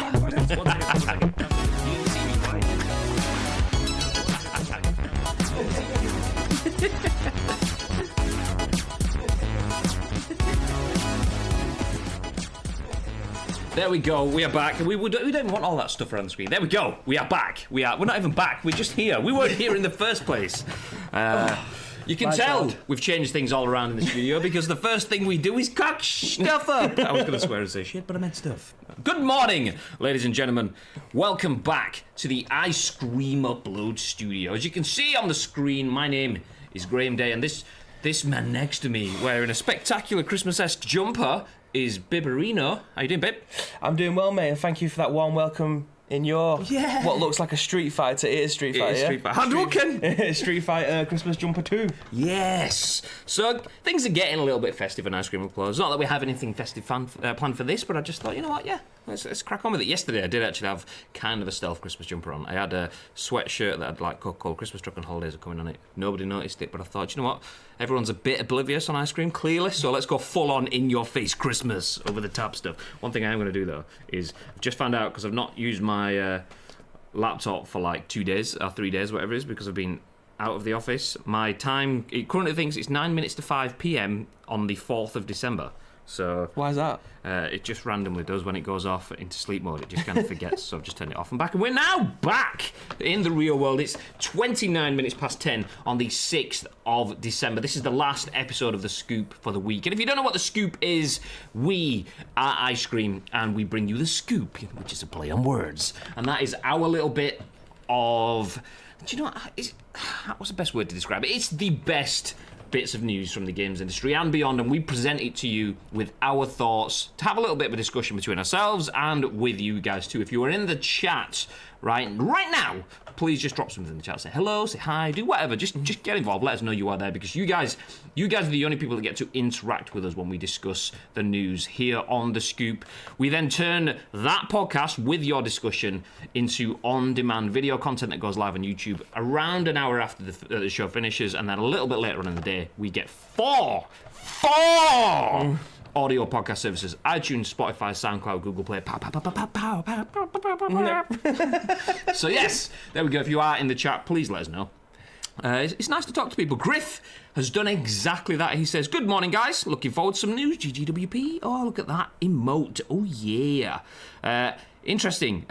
There we go, we are back. We don't even want all that stuff around the screen. There we go, we are back. We're not even back, we're just here. We weren't here in the first place. You can tell we've changed things all around in the studio because the first thing we do is cock stuff up. I was going to swear and say shit, but I meant stuff. Good morning, ladies and gentlemen. Welcome back to the Ice Cream Upload Studio. As you can see on the screen, my name is Graham Day, and this man next to me, wearing a spectacular Christmas-esque jumper, is Bibberino. How you doing, Bib? I'm doing well, mate, and thank you for that warm welcome in your what looks like a Street Fighter. It is Street Fighter. Street Fighter. Hadouken! Street Fighter Christmas Jumper 2. Yes. So things are getting a little bit festive in Ice Cream Uploads. Not that we have anything festive planned for this, but I just thought, you know what, let's crack on with it. Yesterday I did actually have kind of a stealth Christmas jumper on. I had a sweatshirt that had like called Christmas Truck and Holidays are coming on it. Nobody noticed it, but I thought, you know what, everyone's a bit oblivious on ice cream, clearly, so let's go full on in your face Christmas over the top stuff. One thing I am going to do though is I've just found out, because I've not used my laptop for like 2 days or 3 days, whatever it is, because I've been out of the office. My time, it currently thinks it's 9 minutes to 5 p.m. on the 4th of December. So why is that? It just randomly does when it goes off into sleep mode. It just kind of forgets, so I've just turned it off and back. And we're now back in the real world. It's 29 minutes past 10 on the 6th of December. This is the last episode of The Scoop for the week. And if you don't know what The Scoop is, we are Ice Cream, and we bring you The Scoop, which is a play on words. And that is our little bit of... Do you know what? What's the best word to describe it? It's the best bits of news from the games industry and beyond, and we present it to you with our thoughts to have a little bit of a discussion between ourselves and with you guys too. If you are in the chat right now, please just drop something in the chat. Say hello, say hi, do whatever. Just get involved. Let us know you are there, because you guys are the only people that get to interact with us when we discuss the news here on The Scoop. We then turn that podcast with your discussion into on-demand video content that goes live on YouTube around an hour after the show finishes, and then a little bit later on in the day, we get four audio podcast services: iTunes, Spotify, SoundCloud, Google Play. So yes, there we go. If you are in the chat, please let us know. It's nice to talk to people. Griff has done exactly that. He says, "Good morning, guys. Looking forward to some news. GGWP. Oh, look at that emote. Oh yeah. Interesting.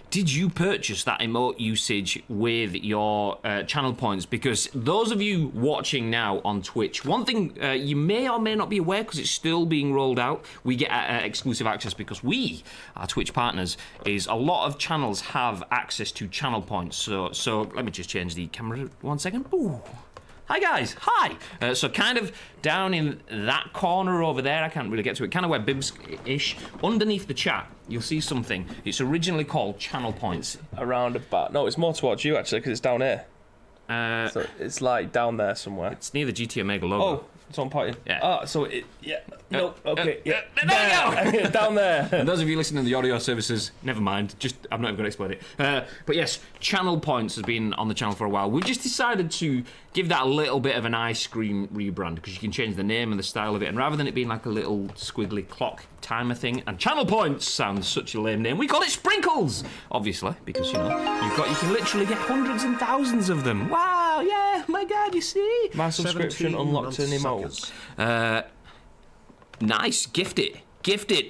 Did you purchase that emote usage with your channel points? Because those of you watching now on Twitch, one thing you may or may not be aware, because it's still being rolled out, we get exclusive access because we, our Twitch partners, is a lot of channels have access to channel points. So let me just change the camera 1 second. Ooh. Hi guys, hi! So kind of down in that corner over there, I can't really get to it, kind of where Bibs-ish, underneath the chat, you'll see something. It's originally called channel points. Around about, no, it's more towards you actually, because it's down here. So it's like down there somewhere. It's near the GT Omega logo. Oh, it's on pointing. Yeah. Oh, so it, yeah, no, okay, yeah. There we go! Down there. And those of you listening to the audio services, never mind, I'm not even going to explain it. But yes, channel points has been on the channel for a while. We just decided to give that a little bit of an ice cream rebrand, because you can change the name and the style of it, and rather than it being like a little squiggly clock timer thing, and channel points sounds such a lame name, we call it sprinkles, obviously, because you can literally get hundreds and thousands of them. Wow, yeah, my god, you see, my subscription unlocked an emote. Nice, gift it,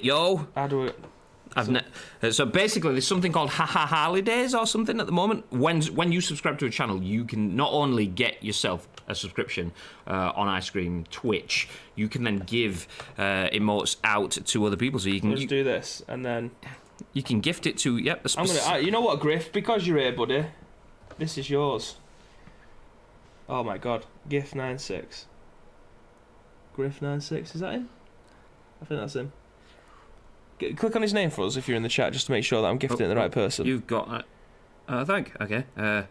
yo. How do it? So basically, there's something called Harley Days or something at the moment. When you subscribe to a channel, you can not only get yourself a subscription on Ice Cream Twitch, you can then give emotes out to other people. So you can just do this, and then you can gift it to you know what, Griff? Because you're here, buddy. This is yours. Oh my god, Gift 96. Griff 96, is that him? I think that's him. Click on his name for us if you're in the chat, just to make sure that I'm gifting it to the right person. You've got thank. Okay. Go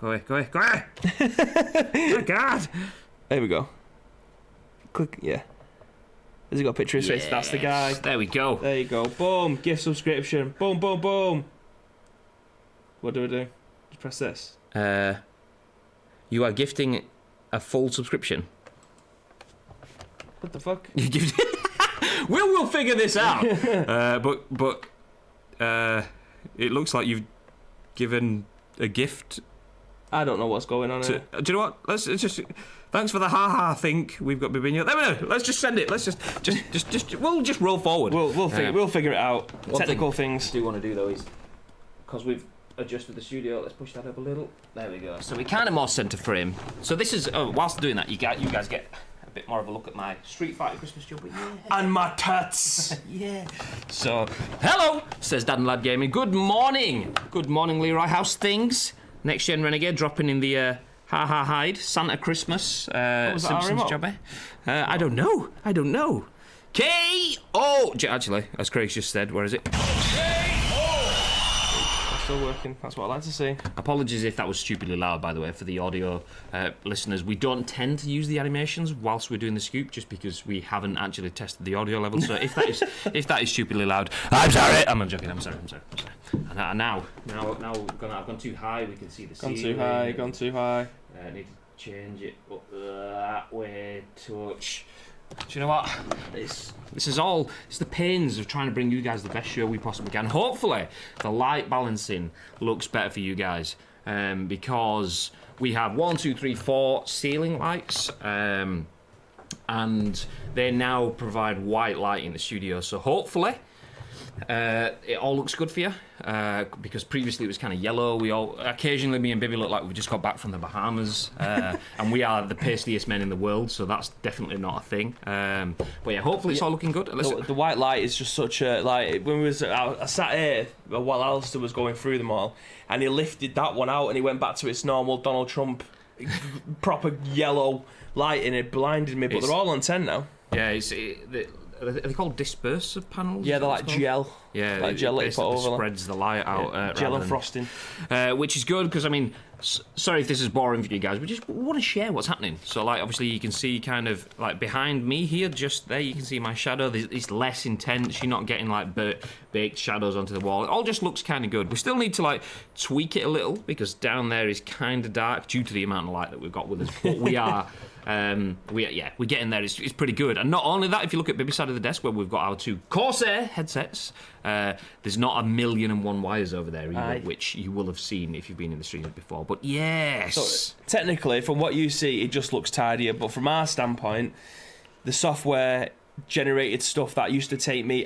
away. Oh God. There we go. Click, yeah. Has he got a picture of his face? That's the guy. There we go. There you go. Boom. Gift subscription. Boom, boom, boom. What do we do? Just press this. You are gifting a full subscription. What the fuck? We'll figure this out. But it looks like you've given a gift. I don't know what's going on here. Do you know what? Let's just. Thanks for the ha-ha think we've got Bibinho. There we go. Let's just send it. Let's just we'll just roll forward. We'll figure it out. Technical things. I do want to do though is because we've adjusted the studio. Let's push that up a little. There we go. So we kind of more centre frame. So this is whilst doing that, you guys get a bit more of a look at my Street Fighter Christmas jumper. Yeah. And my tats. Yeah. So hello, says Dad and Lad Gaming. Good morning, Leroy. How's things? Next Gen Renegade dropping in the. Hide Santa Christmas Simpsons jobby. I don't know. K.O. Actually, as Craig just said, where is it? Still working. That's what I like to see. Apologies if that was stupidly loud, by the way, for the audio listeners. We don't tend to use the animations whilst we're doing the scoop, just because we haven't actually tested the audio level. So if that is stupidly loud, I'm sorry. I'm not joking. I'm sorry. And now I've gone too high. We can see the ceiling. Gone too high. I need to change it up that way. Touch. Do you know what? This is all. It's the pains of trying to bring you guys the best show we possibly can. Hopefully, the light balancing looks better for you guys because we have 1, 2, 3, 4 ceiling lights, and they now provide white light in the studio. So hopefully, it all looks good for you because previously it was kind of yellow. Occasionally me and Bibby look like we've just got back from the Bahamas, and we are the pastiest men in the world, so that's definitely not a thing. But yeah, hopefully it's all looking good. The white light is just such a when I sat here while Alistair was going through them all, and he lifted that one out and he went back to its normal Donald Trump proper yellow light, and it blinded me. But they're all on 10 now. Yeah, are they called dispersive panels? Yeah, they're like gel. Yeah, like gel that you put over. Spreads the light out. Gel and frosting. Which is good because, I mean, sorry if this is boring for you guys, we just want to share what's happening. So, like, obviously you can see kind of, like, behind me here, just there, you can see my shadow. It's less intense. You're not getting, like, baked shadows onto the wall. It all just looks kind of good. We still need to, like, tweak it a little because down there is kind of dark due to the amount of light that we've got with us. But we are... we're getting there. It's pretty good. And not only that, if you look at Bibby's side of the desk where we've got our 2 Corsair headsets, there's not 1,000,001 wires over there either, which you will have seen if you've been in the streams before. But yes, so, technically, from what you see, it just looks tidier. But from our standpoint, the software generated stuff that used to take me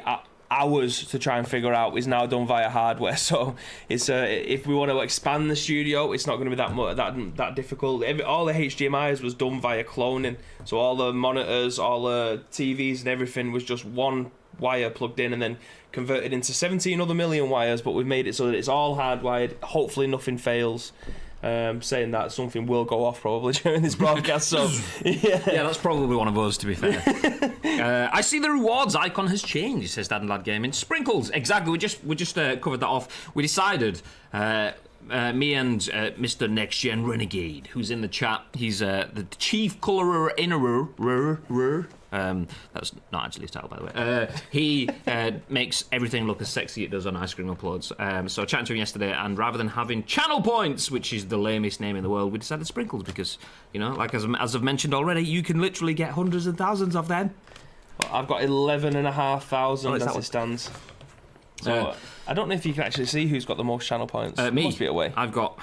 hours to try and figure out is now done via hardware. So it's if we want to expand the studio, it's not going to be that difficult. All the HDMI's was done via cloning, so all the monitors, all the TVs and everything was just one wire plugged in and then converted into 17 other million wires, but we've made it so that it's all hardwired. Hopefully nothing fails. Saying that, something will go off probably during this broadcast. So yeah, that's probably one of us, to be fair. I see the rewards icon has changed, says Dad and Lad Gaming. Sprinkles, exactly. We just covered that off. We decided. Me and Mr. Next Gen Renegade, who's in the chat, he's the chief colourer innerer. That's not actually his title, by the way. He makes everything look as sexy it does on Ice Cream Uploads. So I chatted to him yesterday, and rather than having channel points, which is the lamest name in the world, we decided Sprinkles because, you know, like as I've mentioned already, you can literally get hundreds and thousands of them. Well, I've got 11,500 as it stands. So I don't know if you can actually see who's got the most channel points. Me. Must be a way. I've got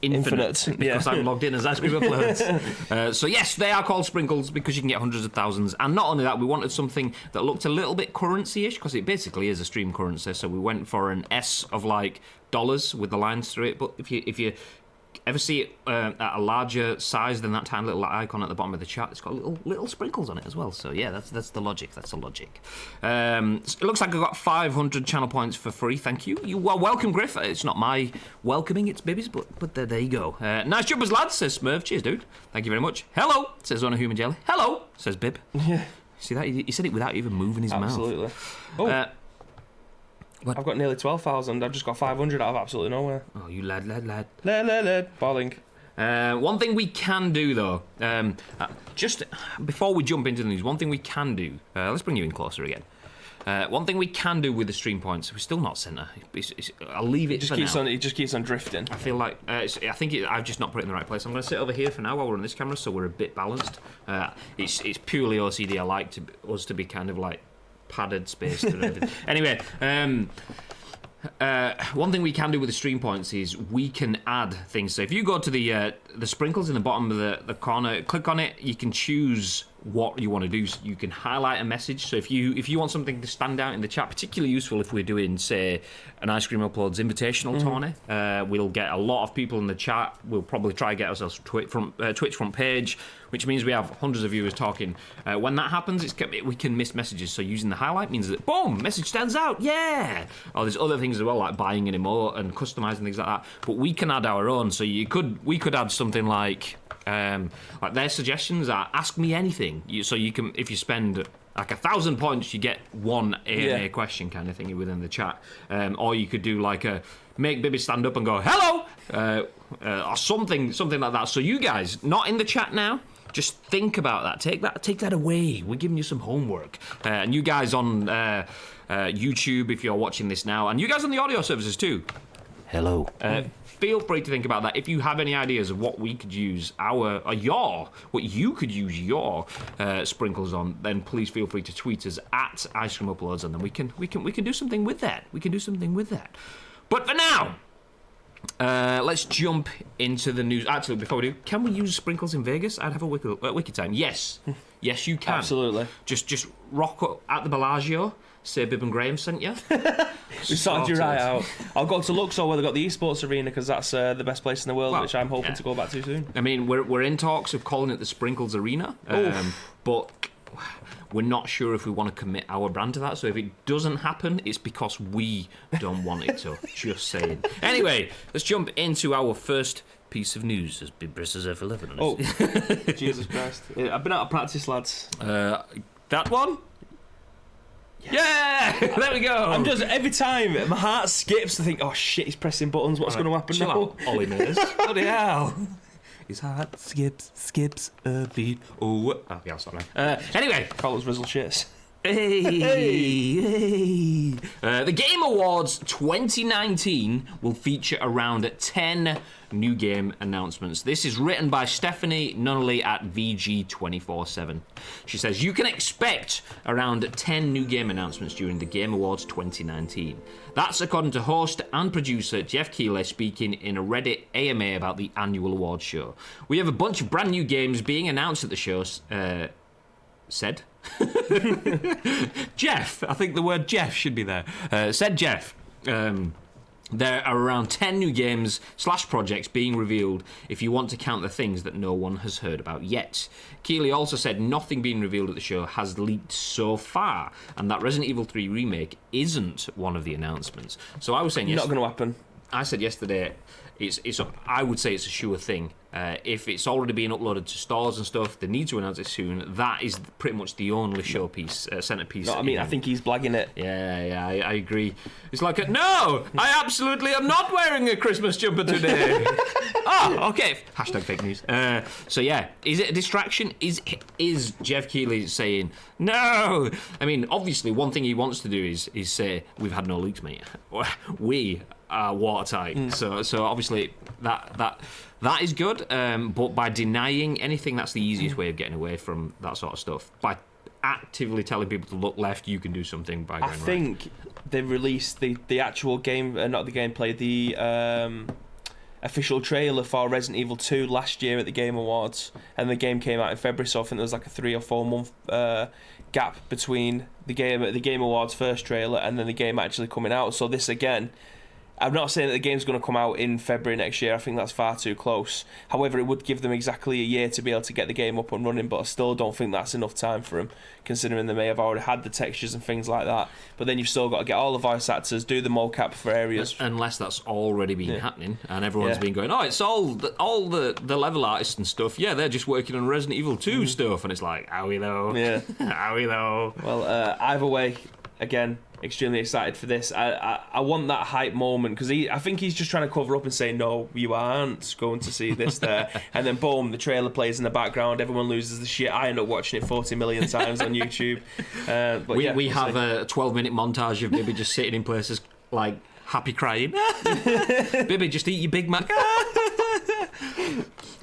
infinite because I'm logged in as Ice Cream Uploads. So yes, they are called Sprinkles because you can get hundreds of thousands. And not only that, we wanted something that looked a little bit currency-ish because it basically is a stream currency. So we went for an S of like dollars with the lines through it. But if you ever see it at a larger size than that tiny little icon at the bottom of the chat, it's got little sprinkles on it as well. So yeah, that's the logic. It looks like I got 500 channel points for free. Thank you. You are welcome, Griff. It's not my welcoming, it's Bibby's, but there you go. Nice jumpers, lads, says Smurf. Cheers, dude. Thank you very much. Hello, says Owner Human Jelly. Hello, says Bib. Yeah. See that? He said it without even moving his mouth. Absolutely. Oh. I've got nearly 12,000. I've just got 500 out of absolutely nowhere. Oh, you lad. Balling. One thing we can do, though, just before we jump into the news, one thing we can do, let's bring you in closer again. One thing we can do with the stream points, we're still not centre. I'll leave it for now. It just keeps on drifting. I feel like, I've just not put it in the right place. I'm going to sit over here for now while we're on this camera so we're a bit balanced. It's purely OCD. I like us to be kind of like padded space and everything. Anyway, One thing we can do with the stream points is we can add things. So if you go to the sprinkles in the bottom of the corner, click on it, you can choose what you want to do. So you can highlight a message. So if you want something to stand out in the chat, particularly useful if we're doing, say, an Ice Cream Uploads invitational tourney, we'll get a lot of people in the chat. We'll probably try to get ourselves Twitch front page, which means we have hundreds of viewers talking. When that happens, we can miss messages. So using the highlight means that, boom, message stands out, yeah! Oh, there's other things as well, like buying an emote and customizing things like that. But we can add our own. So we could add something like their suggestions are ask me anything. So you can, if you spend like 1,000 points, you get one AMA question kind of thing within the chat. Or you could do like a make Bibby stand up and go hello, or something like that. So you guys, not in the chat now. Just think about that. Take that away. We're giving you some homework. And you guys on YouTube, if you're watching this now, and you guys on the audio services too. Hello. Feel free to think about that. If you have any ideas of what we could use what you could use your sprinkles on, then please feel free to tweet us at Ice Cream Uploads, and then we can do something with that. But for now, let's jump into the news. Actually, before we do, can we use sprinkles in Vegas? I'd have a wiki time. Yes, you can. Absolutely. Just rock up at the Bellagio. Say Bib and Graham sent you. We sorted you right out. I'll go to Luxor where they've got the esports arena because that's the best place in the world, which I'm hoping to go back to soon. I mean, we're in talks of calling it the Sprinkles Arena, but we're not sure if we want to commit our brand to that. So if it doesn't happen, it's because we don't want it to. Just saying. Anyway, let's jump into our first piece of news as Bib Bristles for 11. Oh, Jesus Christ. I've been out of practice, lads. That one? Yeah! There we go! I'm just, every time, my heart skips to think, oh shit, he's pressing buttons, what's going to happen now? Out, Ollie Mears. Bloody hell. His heart skips a beat. Oh, yeah, sorry. Anyway. Call us Rizzle Shits. Hey. The Game Awards 2019 will feature around 10 new game announcements. This is written by Stephany Nunneley at VG247. She says, you can expect around 10 new game announcements during the Game Awards 2019. That's according to host and producer Geoff Keighley speaking in a Reddit AMA about the annual awards show. We have a bunch of brand new games being announced at the show, said Jeff. I think the word Jeff should be there. Said Jeff. There are around 10 new games / projects being revealed if you want to count the things that no one has heard about yet. Keighley also said nothing being revealed at the show has leaked so far, and that Resident Evil 3 Remake isn't one of the announcements. So I was saying not going to happen. I said yesterday, I would say it's a sure thing. If it's already being uploaded to stores and stuff, they need to announce it soon. That is pretty much the only showpiece, centerpiece. No, I mean, I think he's blagging it. Yeah, I agree. It's like, no, I absolutely am not wearing a Christmas jumper today. Okay. Hashtag fake news. So yeah, is it a distraction? Is Geoff Keighley saying no? I mean, obviously, one thing he wants to do is say we've had no leaks, mate. We are watertight. So obviously that is good. But by denying anything, that's the easiest way of getting away from that sort of stuff. By actively telling people to look left, you can do something by going right. I think they released the actual game, not the gameplay, the official trailer for Resident Evil 2 last year at the Game Awards, and the game came out in February, so I think there was like a 3 or 4 month gap between the Game Awards first trailer and then the game actually coming out. So this again, I'm not saying that the game's going to come out in February next year. I think that's far too close. However, it would give them exactly a year to be able to get the game up and running, but I still don't think that's enough time for them, considering they may have already had the textures and things like that. But then you've still got to get all the voice actors, do the mocap for areas. Unless that's already been happening, and everyone's been going, it's all the level artists and stuff. Yeah, they're just working on Resident Evil 2 stuff, and it's like, are we though? Yeah. Are we though? Well, either way, again, extremely excited for this. I want that hype moment, because I think he's just trying to cover up and say, no, you aren't going to see this there. And then boom, the trailer plays in the background, everyone loses the shit. I end up watching it 40 million times on YouTube. But we have a 12-minute montage of Bibby just sitting in places like happy crying. Bibby, just eat your Big Mac.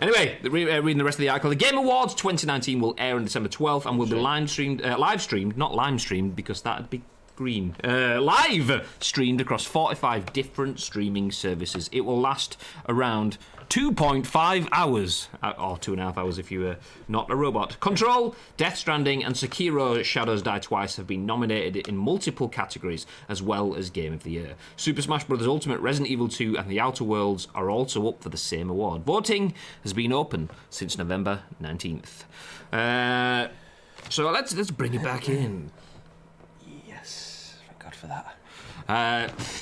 Anyway, reading the rest of the article. The Game Awards 2019 will air on December 12th and will be live streamed, not lime streamed, because that'd be screen. Live streamed across 45 different streaming services. It will last around 2.5 hours, or 2.5 hours if you were not a robot. Control, Death Stranding, and Sekiro Shadows Die Twice have been nominated in multiple categories, as well as Game of the Year. Super Smash Bros. Ultimate, Resident Evil 2, and The Outer Worlds are also up for the same award. Voting has been open since November 19th. So let's bring it back in. Yes, thank God for that.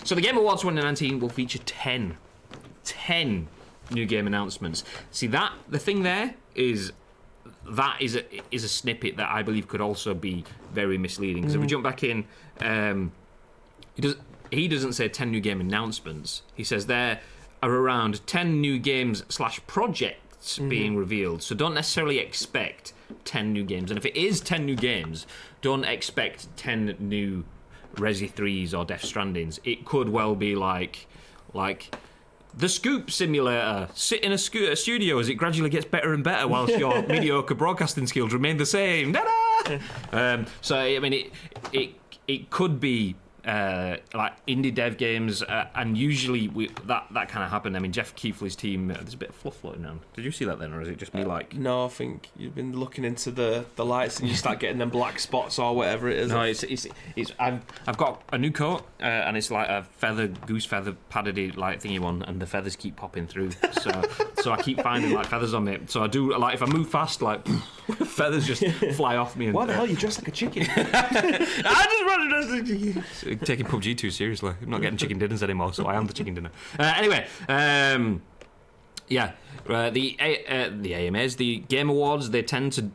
So the Game Awards 2019 will feature 10 new game announcements. See, the thing there is that is a snippet that I believe could also be very misleading. Because if we jump back in, he doesn't say 10 new game announcements. He says there are around 10 new games / projects being revealed. So don't necessarily expect 10 new games. And if it is 10 new games, don't expect 10 new Resi 3s or Death Strandings. It could well be like the Scoop Simulator. Sit in a studio as it gradually gets better and better whilst your mediocre broadcasting skills remain the same. Ta-da! So I mean, it could be like indie dev games, and usually that kind of happened. I mean, Jeff Keighley's team. There's a bit of fluff floating around. Did you see that then, or is it just me? No, I think you've been looking into the lights and you start getting them black spots or whatever it is. No, it's I've got a new coat, and it's like a goose feather padded like thingy one, and the feathers keep popping through. So I keep finding like feathers on me. So I do, like, if I move fast, like feathers just fly off me. And, why the hell are you dressed like a chicken? I just want to dress like a chicken. Taking PUBG too seriously. I'm not getting chicken dinners anymore, so I am the chicken dinner. Anyway, the AMAs, the Game Awards, they tend to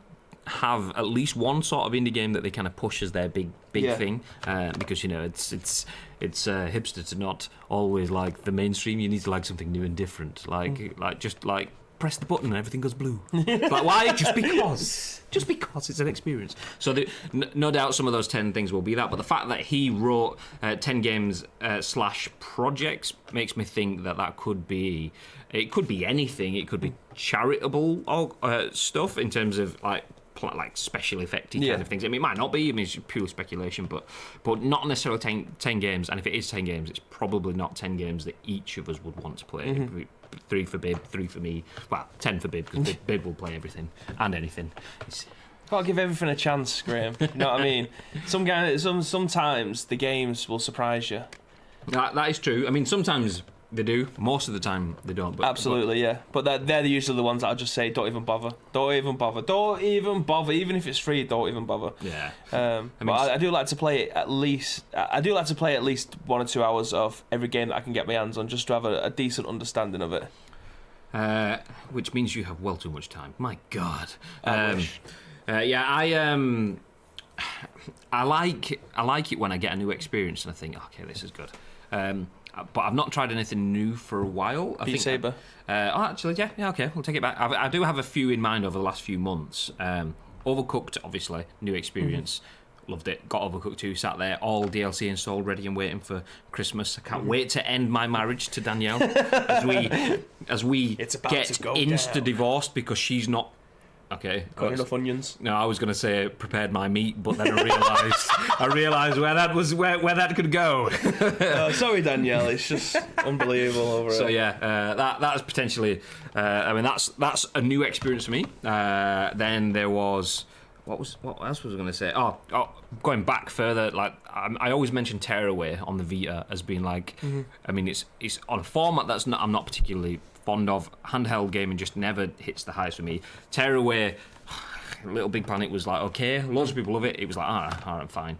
have at least one sort of indie game that they kind of push as their big thing, because it's hipster to not always like the mainstream. You need to like something new and different, like press the button and everything goes blue. Like, why? Just because it's an experience. So no doubt some of those 10 things will be that, but the fact that he wrote 10 games / projects makes me think that could be, it could be anything. It could be charitable stuff in terms of like special effecty kind of things. I mean, it might not be. I mean, it's pure speculation, but not necessarily 10 games. And if it is 10 games, it's probably not 10 games that each of us would want to play. 3 for Bib, 3 for me. Well, 10 for Bib, because Bib will play everything and anything. Gotta give everything a chance, Graham. You know what I mean? Sometimes the games will surprise you. That is true. I mean, sometimes they do. Most of the time they don't. Absolutely, yeah. But they're usually the ones that I just say, don't even bother. Don't even bother. Don't even bother. Even if it's free, don't even bother. Yeah. I do like to play at least. I do like to play at least 1 or 2 hours of every game that I can get my hands on, just to have a decent understanding of it. Which means you have well too much time. My God. I wish. I like it when I get a new experience and I think, okay, this is good. But I've not tried anything new for a while. Beat Saber. Actually, yeah, okay, we'll take it back. I do have a few in mind over the last few months. Overcooked, obviously, new experience. Loved it. Got Overcooked 2, sat there, all DLC installed, ready and waiting for Christmas. I can't wait to end my marriage to Danielle as we get insta-divorced because she's not. Okay. Got enough onions? No, I was going to say prepared my meat, but then I realised where that could go. Sorry, Danielle. It's just unbelievable over it. So yeah, that is potentially. I mean, that's a new experience for me. Then there was. What else was I going to say? Oh, going back further, like I always mention Tearaway on the Vita as being like. I mean, it's on a format I'm not particularly fond of. Handheld gaming just never hits the highest for me. Tearaway, Little Big Planet was like okay, loads of people love it. It was like alright, fine.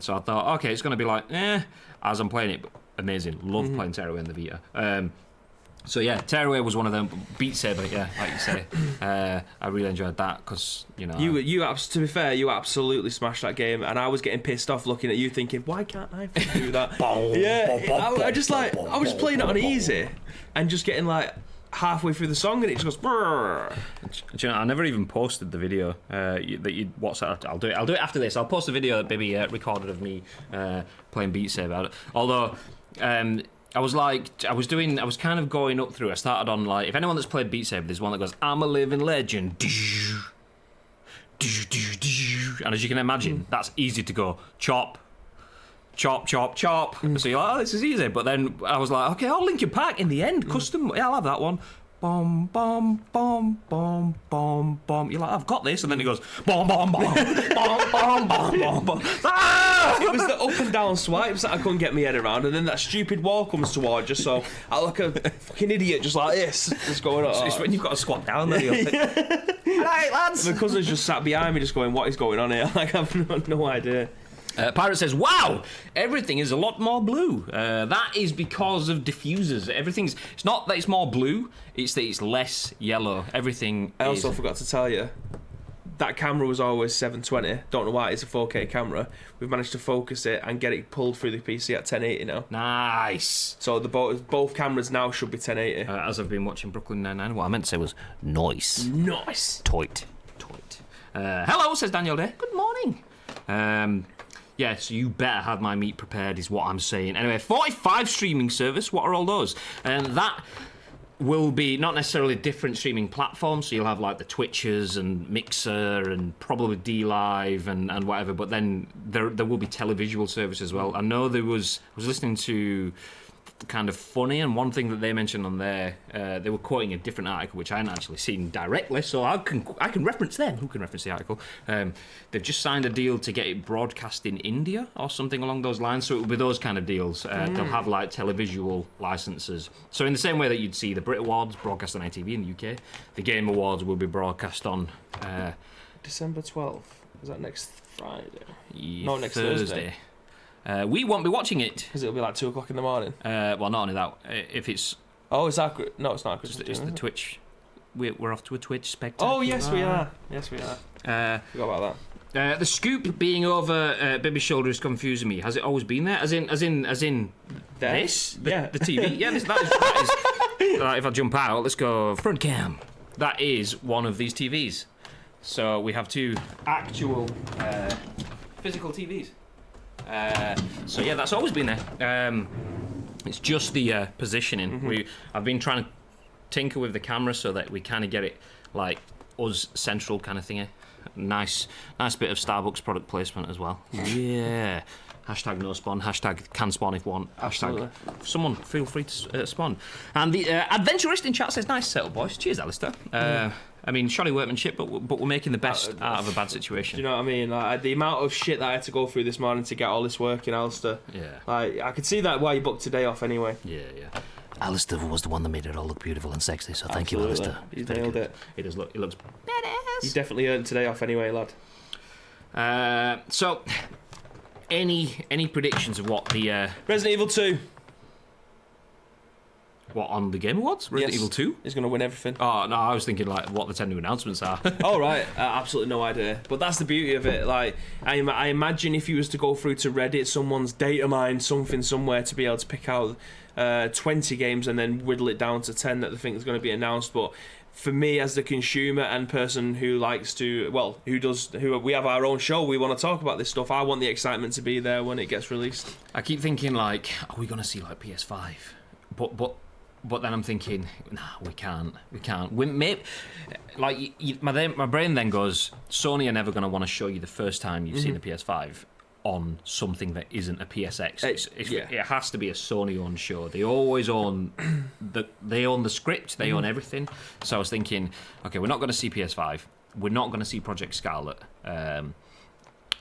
So I thought okay, it's going to be like as I'm playing it, but amazing. Love playing Tearaway on the Vita. So yeah, Tearaway was one of them. Beat Saber, yeah, like you say. I really enjoyed that because you know. To be fair, you absolutely smashed that game, and I was getting pissed off looking at you, thinking, why can't I do that? I was playing it on easy, and just getting like halfway through the song, and it just goes. Brrr. Do you know, I never even posted the video that you WhatsApp. I'll do it after this. I'll post a video that Bibby recorded of me playing Beat Saber. Although. I was kind of going up through. I started on like, if anyone that's played Beat Saber, there's one that goes, I'm a living legend. And as you can imagine, that's easy to go, chop, chop, chop, chop. So you're like, oh, this is easy. But then I was like, okay, I'll Linkin Park in the end, custom. Yeah, I'll have that one. Bom, bom, bom, bom, bom, bom. You're like, I've got this. And then it goes, bom, bom, bom, bom, bom, bom, bom, bom. Ah! It was the up and down swipes that I couldn't get my head around, and then that stupid wall comes towards you, so I look a fucking idiot just like this. Just going on. It's when you've got to squat down there. Right, lads. My cousin's just sat behind me just going, what is going on here? Like, I've no idea. Pirate says, wow, everything is a lot more blue. That is because of diffusers. It's not that it's more blue, it's that it's less yellow. Everything I also forgot to tell you, that camera was always 720. Don't know why, it's a 4K camera. We've managed to focus it and get it pulled through the PC at 1080 now. Nice. So both cameras now should be 1080. As I've been watching Brooklyn Nine-Nine, what I meant to say was nice. Nice. Toit. Hello, says Daniel Day. Good morning. Yeah, so you better have my meat prepared is what I'm saying. Anyway, 45 streaming service, what are all those? And that will be not necessarily different streaming platforms, so you'll have like the Twitches and Mixer and probably D-Live and whatever, but then there will be televisual service as well. I know I was listening to Kind of Funny, and one thing that they mentioned on there, they were quoting a different article which I hadn't actually seen directly, so I can reference them. Who can reference the article? They've just signed a deal to get it broadcast in India or something along those lines, so it will be those kind of deals. They'll have like televisual licenses, so in the same way that you'd see the Brit Awards broadcast on ITV in the UK, the Game Awards will be broadcast on December 12th, is that next Friday? No, next Thursday. We won't be watching it because it'll be like 2 o'clock in the morning. Well, not only that, if it's... Oh, is that... No, it's not. It's the Twitch. We're off to a Twitch spectacular. Oh, yes, we are. Yes, we are. Forgot about that. The scoop being over Baby's shoulder is confusing me. Has it always been there? As in this? The TV? Yeah, that is right, if I jump out, let's go front cam. That is one of these TVs. So we have 2 actual physical TVs. So yeah, that's always been there. It's just the positioning. I've been trying to tinker with the camera so that we kind of get it like us central kind of thingy. Nice bit of Starbucks product placement as well. Yeah. Hashtag no spawn. Hashtag can spawn if want. Absolutely. Hashtag someone feel free to spawn. And the adventurist in chat says, nice setup, boys. Cheers, Alistair. I mean, shoddy workmanship, but we're making the best out of a bad situation. Do you know what I mean? Like, the amount of shit that I had to go through this morning to get all this work in Alistair. Yeah. Like, I could see that why you booked today off anyway. Yeah. Alistair was the one that made it all look beautiful and sexy, so thank you, Alistair. He's nailed it. It looks badass. You definitely earned today off anyway, lad. So, any predictions of what the... Resident Evil 2. What, on the Game Awards? Resident Evil 2? He's going to win everything. Oh, no, I was thinking, like, what the 10 new announcements are. Oh, right. Absolutely no idea. But that's the beauty of it. Like, I imagine if you was to go through to Reddit, someone's data mined something somewhere to be able to pick out 20 games and then whittle it down to 10 that they think is going to be announced. But for me, as the consumer and person who likes to, well, who we have our own show, we want to talk about this stuff. I want the excitement to be there when it gets released. I keep thinking, like, are we going to see, like, PS5? But then I'm thinking, nah, we can't. My brain then goes, Sony are never going to want to show you the first time you've seen a PS5 on something that isn't a PSX. It has to be a Sony-owned show. They always own the script, they own everything. So I was thinking, okay, we're not going to see PS5. We're not going to see Project Scarlet.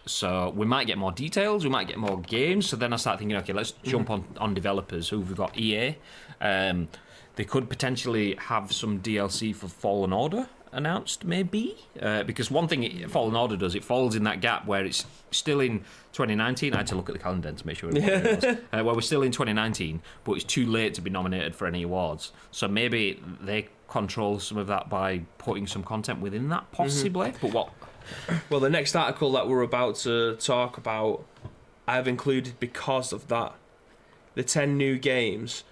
So we might get more details, we might get more games. So then I start thinking, okay, let's jump on developers. Who we've got? EA. They could potentially have some DLC for Fallen Order announced, maybe. Because one thing Fallen Order does, it falls in that gap where it's still in 2019. I had to look at the calendar to make sure it was. Where we're still in 2019, but it's too late to be nominated for any awards. So maybe they control some of that by putting some content within that, possibly. But what? Well, the next article that we're about to talk about, I have included because of that. The 10 new games,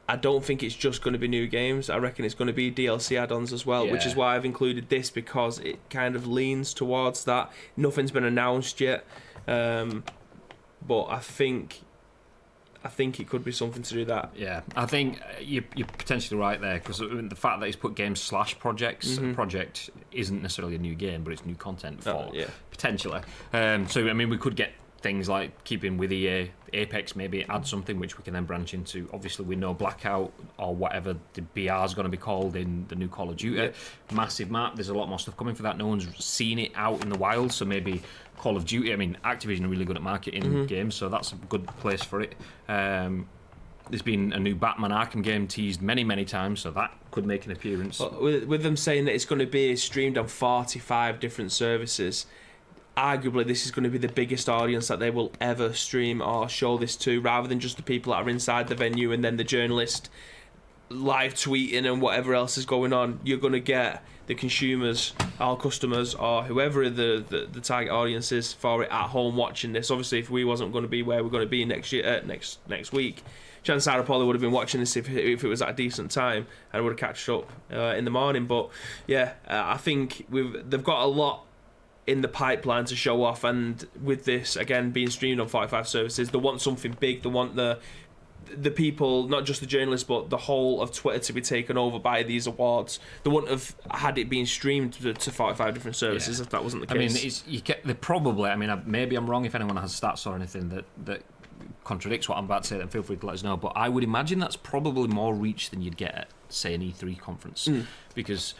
I don't think it's just going to be new games. I reckon it's going to be DLC add-ons as well, which is why I've included this, because it kind of leans towards that. Nothing's been announced yet, but I think it could be something to do that. Yeah, I think you're potentially right there, because the fact that he's put games / projects, project isn't necessarily a new game, but it's new content for potentially. So I mean, we could get things like keeping with EA, Apex maybe add something which we can then branch into. Obviously, we know Blackout or whatever the BR is going to be called in the new Call of Duty. Yep. Massive map. There's a lot more stuff coming for that. No one's seen it out in the wild, so maybe Call of Duty. I mean, Activision are really good at marketing games, so that's a good place for it. There's been a new Batman Arkham game teased many, many times, so that could make an appearance. But with them saying that it's going to be streamed on 45 different services, arguably this is going to be the biggest audience that they will ever stream or show this to, rather than just the people that are inside the venue and then the journalist live tweeting and whatever else is going on. You're going to get the consumers, our customers, or whoever the target audience is for it at home watching this. Obviously, if we wasn't going to be where we're going to be next week, chances are I probably would have been watching this if it was at a decent time, and I would have catched up in the morning. But yeah, I think they've got a lot in the pipeline to show off, and with this again being streamed on 45 services, they want something big. They want the people, not just the journalists, but the whole of Twitter to be taken over by these awards. They wouldn't have had it being streamed to 45 different services if that wasn't the case. I mean, they probably. I mean, maybe I'm wrong. If anyone has stats or anything that contradicts what I'm about to say, then feel free to let us know. But I would imagine that's probably more reach than you'd get at, say, an E3 conference, because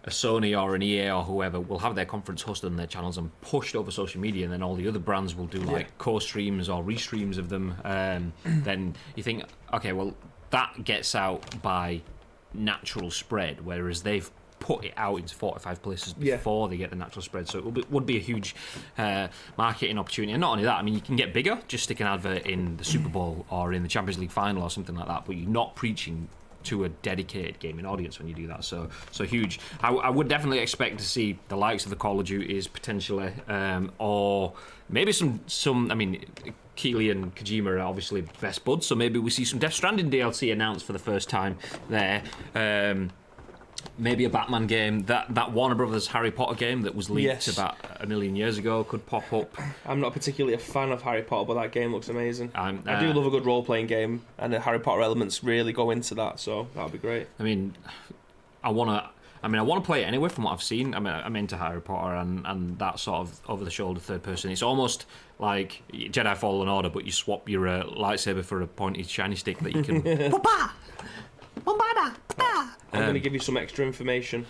a Sony or an EA or whoever will have their conference hosted on their channels and pushed over social media, and then all the other brands will do like co-streams or restreams of them. Then you think, okay, well, that gets out by natural spread, whereas they've put it out into 45 places before they get the natural spread, so it would be a huge marketing opportunity. And not only that, I mean, you can get bigger, just stick an advert in the Super Bowl or in the Champions League final or something like that, but you're not preaching to a dedicated gaming audience when you do that. So huge. I would definitely expect to see the likes of the Call of Duties potentially, or maybe some. I mean, Keighley and Kojima are obviously best buds, so maybe we see some Death Stranding DLC announced for the first time there. Maybe a Batman game. That Warner Brothers Harry Potter game that was leaked about a million years ago could pop up. I'm not particularly a fan of Harry Potter, but that game looks amazing. I do love a good role-playing game, and the Harry Potter elements really go into that, so that would be great. I mean, I want to play it anyway from what I've seen. I mean, I'm into Harry Potter and that sort of over-the-shoulder third person. It's almost like Jedi Fallen Order, but you swap your lightsaber for a pointy shiny stick that you can... I'm going to give you some extra information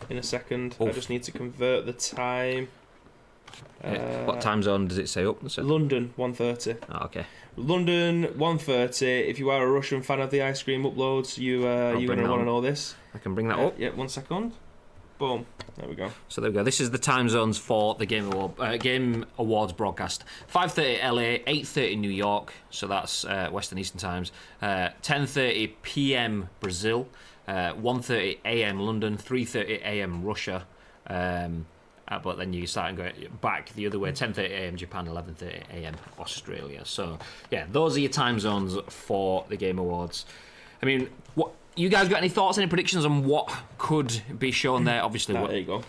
in a second. I just need to convert the time. What time zone does it say up? London, 1:30. Oh, okay. London, 1:30. If you are a Russian fan of the ice cream uploads, you're going to want to know this. I can bring that up. Yeah, 1 second. Boom. There we go. So there we go. This is the time zones for the Game Awards broadcast. 5:30 LA, 8:30 New York. So that's Western Eastern times. 10:30 PM Brazil. 1:30 AM London. 3:30 AM Russia. But then you start and go back the other way. 10:30 AM Japan. 11:30 AM Australia. So yeah, those are your time zones for the Game Awards. I mean, what? You guys got any thoughts, any predictions on what could be shown there? Obviously, there you go.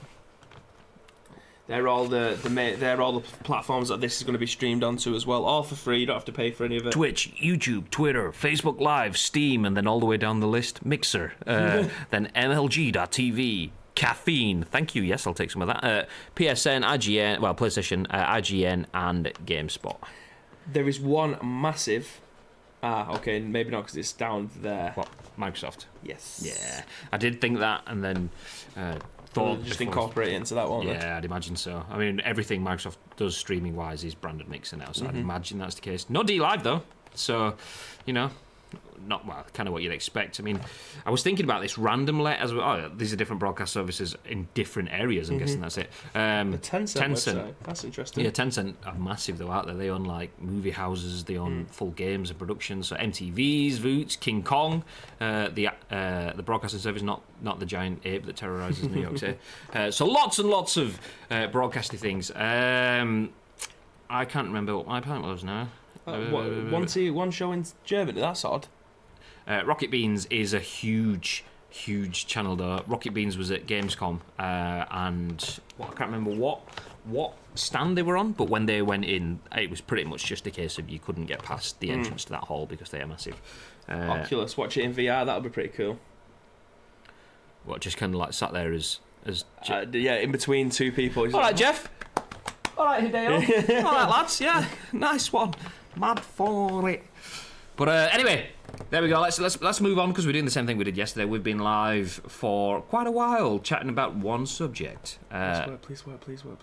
They're all the platforms that this is going to be streamed onto as well, all for free. You don't have to pay for any of it. Twitch, YouTube, Twitter, Facebook Live, Steam, and then all the way down the list, Mixer, then MLG.TV, Caffeine. Thank you. Yes, I'll take some of that. PSN, IGN, well, PlayStation, IGN, and GameSpot. There is one massive. Okay, maybe not because it's down there. What? Microsoft? Yes. Yeah. I did think that, and then thought... just incorporate it into that, won't they? Yeah, I'd imagine so. I mean, everything Microsoft does streaming-wise is branded Mixer now, so I'd imagine that's the case. No D Live, though. So, you know... Not well, kind of what you'd expect. I mean, I was thinking about this randomly as well. Oh, these are different broadcast services in different areas. I'm guessing that's it. The Tencent website. That's interesting. Yeah, Tencent are massive though, aren't they? They own like movie houses. They own full games and productions. So MTV's, Voots, King Kong, the broadcasting service, not the giant ape that terrorizes New York City. So lots and lots of broadcasting things. I can't remember what my point was now. One show in Germany. That's odd. Rocket Beans is a huge channel though. Rocket Beans was at Gamescom, and I can't remember what stand they were on, but when they went in, it was pretty much just a case of you couldn't get past the entrance to that hall because they are massive. Oculus, watch it in VR. That would be pretty cool. What, just kind of like sat there as yeah, in between two people. All right, Jeff. All right, Hideo. All right, lads. Yeah, nice one. Mad for it. But anyway, there we go. Let's move on because we're doing the same thing we did yesterday. We've been live for quite a while, chatting about one subject. Please work.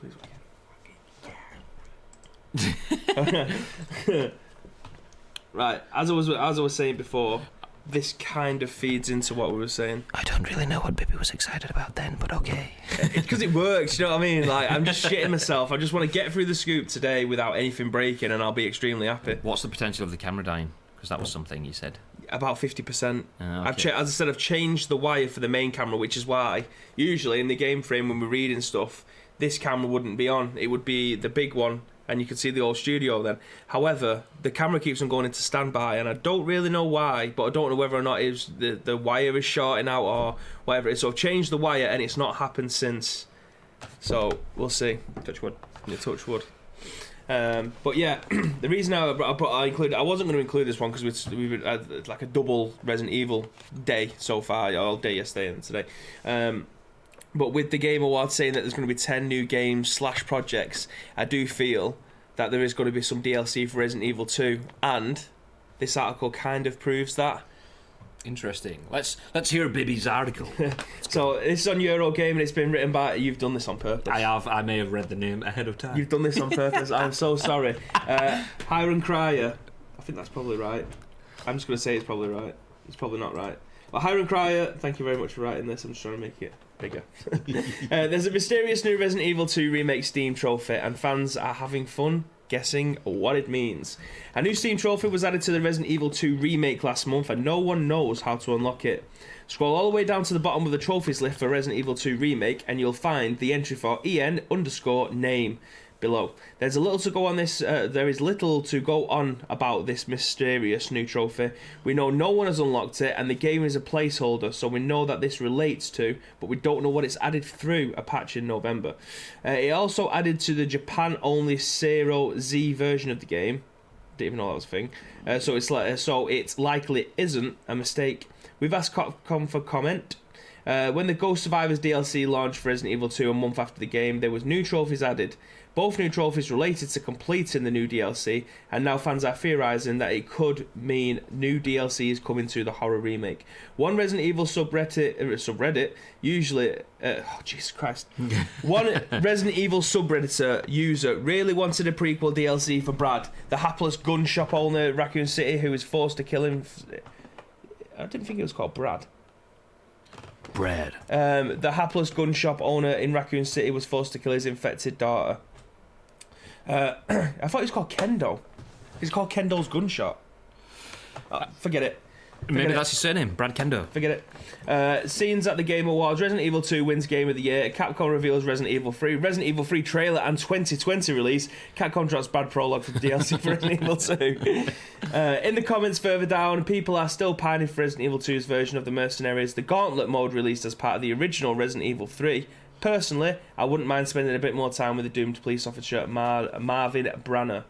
Right, as I was saying before, this kind of feeds into what we were saying. I don't really know what Bippy was excited about then, but okay. Because it works, you know what I mean? Like, I'm just shitting myself. I just want to get through the scoop today without anything breaking, and I'll be extremely happy. What's the potential of the camera dying? Because that was something you said. About 50%. Okay. As I said, I've changed the wire for the main camera, which is why usually in the game frame when we're reading stuff, this camera wouldn't be on. It would be the big one, and you could see the old studio then. However, the camera keeps on going into standby, and I don't really know why, but I don't know whether or not it's the wire is shorting out or whatever it is. So I've changed the wire, and it's not happened since. So we'll see. Touch wood. Yeah, touch wood. But yeah, the reason I wasn't going to include this one because we had like a double Resident Evil day so far, all day yesterday and today. But with the Game Awards saying that there's going to be 10 new games / projects, I do feel that there is going to be some DLC for Resident Evil 2, and this article kind of proves that. Interesting. Let's hear Bibby's article. So this is on Eurogame, and it's been written by. You've done this on purpose. I have. I may have read the name ahead of time. You've done this on purpose. I'm so sorry. Hirun Cryer. I think that's probably right. I'm just going to say it's probably right. It's probably not right. Well, Hirun Cryer, thank you very much for writing this. I'm just trying to make it bigger. There's a mysterious new Resident Evil 2 remake Steam trophy, and fans are having fun guessing what it means. A new Steam trophy was added to the Resident Evil 2 remake last month, and no one knows how to unlock it. Scroll all the way down to the bottom of the trophies list for Resident Evil 2 remake, and you'll find the entry for EN_name below. There is little to go on about this mysterious new trophy. We know no one has unlocked it, and the game is a placeholder, so we know that this relates to, but we don't know what it's added through a patch in November. It also added to the Japan-only 0Z version of the game. Didn't even know that was a thing. So it likely isn't a mistake. We've asked Capcom for comment. When the Ghost Survivors DLC launched for Resident Evil 2 a month after the game, there was new trophies added. Both new trophies related to completing the new DLC, and now fans are theorising that it could mean new DLC is coming to the horror remake. One Resident Evil subreddit usually... Jesus Christ. One Resident Evil subredditor user really wanted a prequel DLC for Brad, the hapless gun shop owner at Raccoon City who was forced to kill him... I didn't think it was called Brad. Brad. The hapless gun shop owner in Raccoon City was forced to kill his infected daughter. I thought it was called Kendo. It's called Kendo's Gun Shop. Forget it. Maybe that's his surname, Brad Kendo. Forget it. Scenes at the Game Awards. Resident Evil 2 wins Game of the Year. Capcom reveals Resident Evil 3. Resident Evil 3 trailer and 2020 release. Capcom drops bad prologue for the DLC for Resident Evil 2. In the comments further down, people are still pining for Resident Evil 2's version of the Mercenaries. The Gauntlet mode released as part of the original Resident Evil 3. Personally, I wouldn't mind spending a bit more time with the doomed police officer Marvin Branner.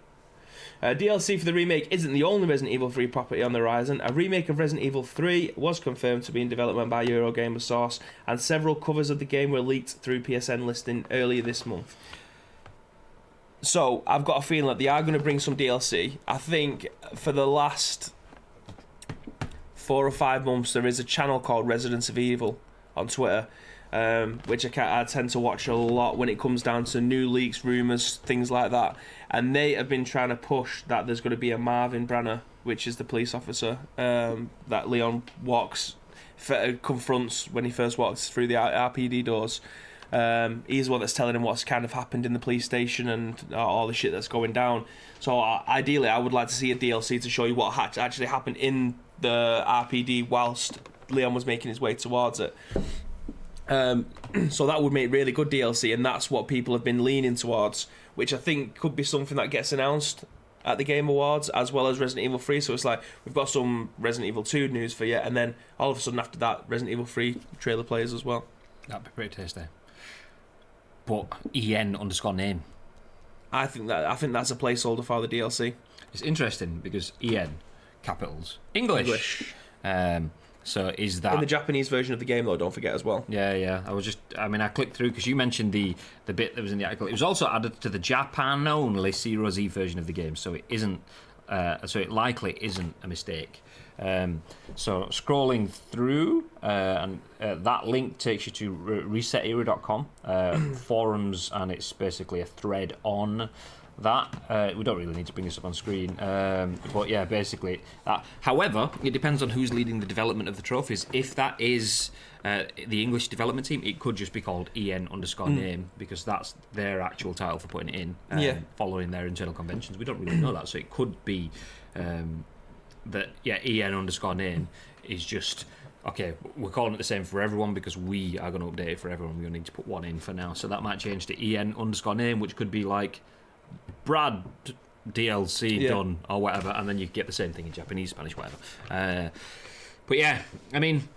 DLC for the remake isn't the only Resident Evil 3 property on the horizon. A remake of Resident Evil 3 was confirmed to be in development by Eurogamer source, and several covers of the game were leaked through PSN listing earlier this month. So, I've got a feeling that they are going to bring some DLC. I think for the last 4 or 5 months, there is a channel called Residents of Evil on Twitter, which I tend to watch a lot when it comes down to new leaks, rumours, things like that. And they have been trying to push that there's going to be a Marvin Branner, which is the police officer that Leon confronts when he first walks through the RPD doors. He's the one that's telling him what's kind of happened in the police station and all the shit that's going down. So ideally, I would like to see a DLC to show you what actually happened in the RPD whilst Leon was making his way towards it. So that would make really good DLC, and that's what people have been leaning towards, which I think could be something that gets announced at the Game Awards, as well as Resident Evil 3. So it's like, we've got some Resident Evil 2 news for you, and then all of a sudden after that, Resident Evil 3 trailer plays as well. That'd be pretty tasty. But EN_name. I think that's a placeholder for the DLC. It's interesting because EN, capitals, English. And So is that in the Japanese version of the game, though? Don't forget as well. Yeah. I clicked through because you mentioned the bit that was in the article. It was also added to the Japan only Zero Z version of the game, so it isn't. So it likely isn't a mistake. So scrolling through, and that link takes you to resetera.com forums, and it's basically a thread on that. We don't really need to bring this up on screen, but yeah, basically that. However, it depends on who's leading the development of the trophies. If that is the English development team, it could just be called EN_name because that's their actual title for putting it in, following their internal conventions. We don't really know that, so it could be that EN_name is just okay. We're calling it the same for everyone because we are going to update it for everyone. We're going to need to put one in for now, so that might change to EN_name, which could be like Brad DLC done or whatever, and then you get the same thing in Japanese, Spanish, whatever. But yeah, I mean,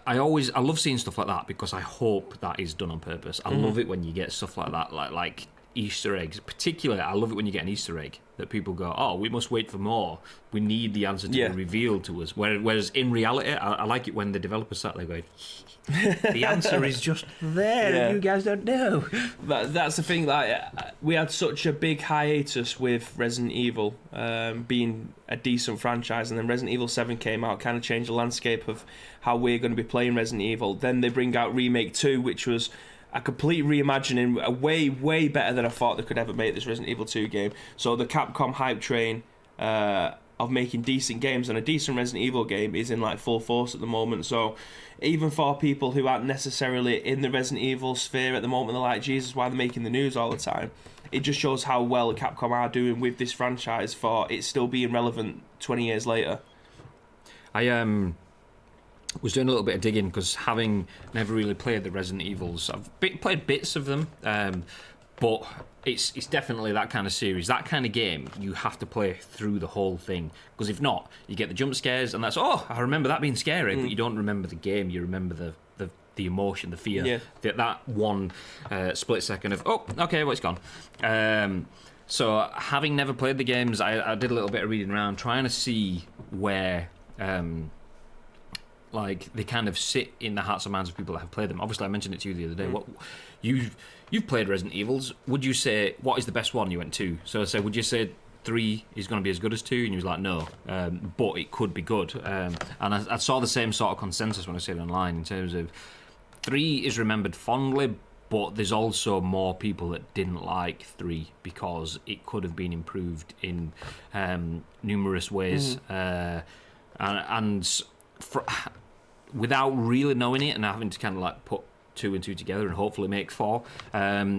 I love seeing stuff like that because I hope that is done on purpose. I love it when you get stuff like that, like Easter eggs. Particularly, I love it when you get an Easter egg that people go, "Oh, we must wait for more. We need the answer to be revealed to us." Whereas in reality, I like it when the developers sat there going, "The answer is just there, and you guys don't know." That's the thing. Like, we had such a big hiatus with Resident Evil being a decent franchise, and then Resident Evil 7 came out, kind of changed the landscape of how we're going to be playing Resident Evil. Then they bring out Remake 2, which was a complete reimagining, way better than I thought they could ever make this Resident Evil 2 game. So the Capcom hype train of making decent games, and a decent Resident Evil game is in like full force at the moment. So even for people who aren't necessarily in the Resident Evil sphere at the moment, they're like, Jesus, why are they making the news all the time? It just shows how well Capcom are doing with this franchise for it still being relevant 20 years later. I was doing a little bit of digging because having never really played the Resident Evils, I've played bits of them, but it's definitely that kind of series, that kind of game. You have to play through the whole thing because if not, you get the jump scares, and that's I remember that being scary, but you don't remember the game. You remember the emotion, the fear, that one split second of okay, well, it's gone. So having never played the games, I did a little bit of reading around, trying to see where. Like they kind of sit in the hearts and minds of people that have played them. Obviously, I mentioned it to you the other day. What you've played Resident Evils? Would you say what is the best one? You went 2. So I said, would you say 3 is going to be as good as 2? And he was like, no, but it could be good. And I saw the same sort of consensus when I said it online in terms of 3 is remembered fondly, but there's also more people that didn't like 3 because it could have been improved in numerous ways, without really knowing it and having to kind of like put 2 and 2 together and hopefully make 4,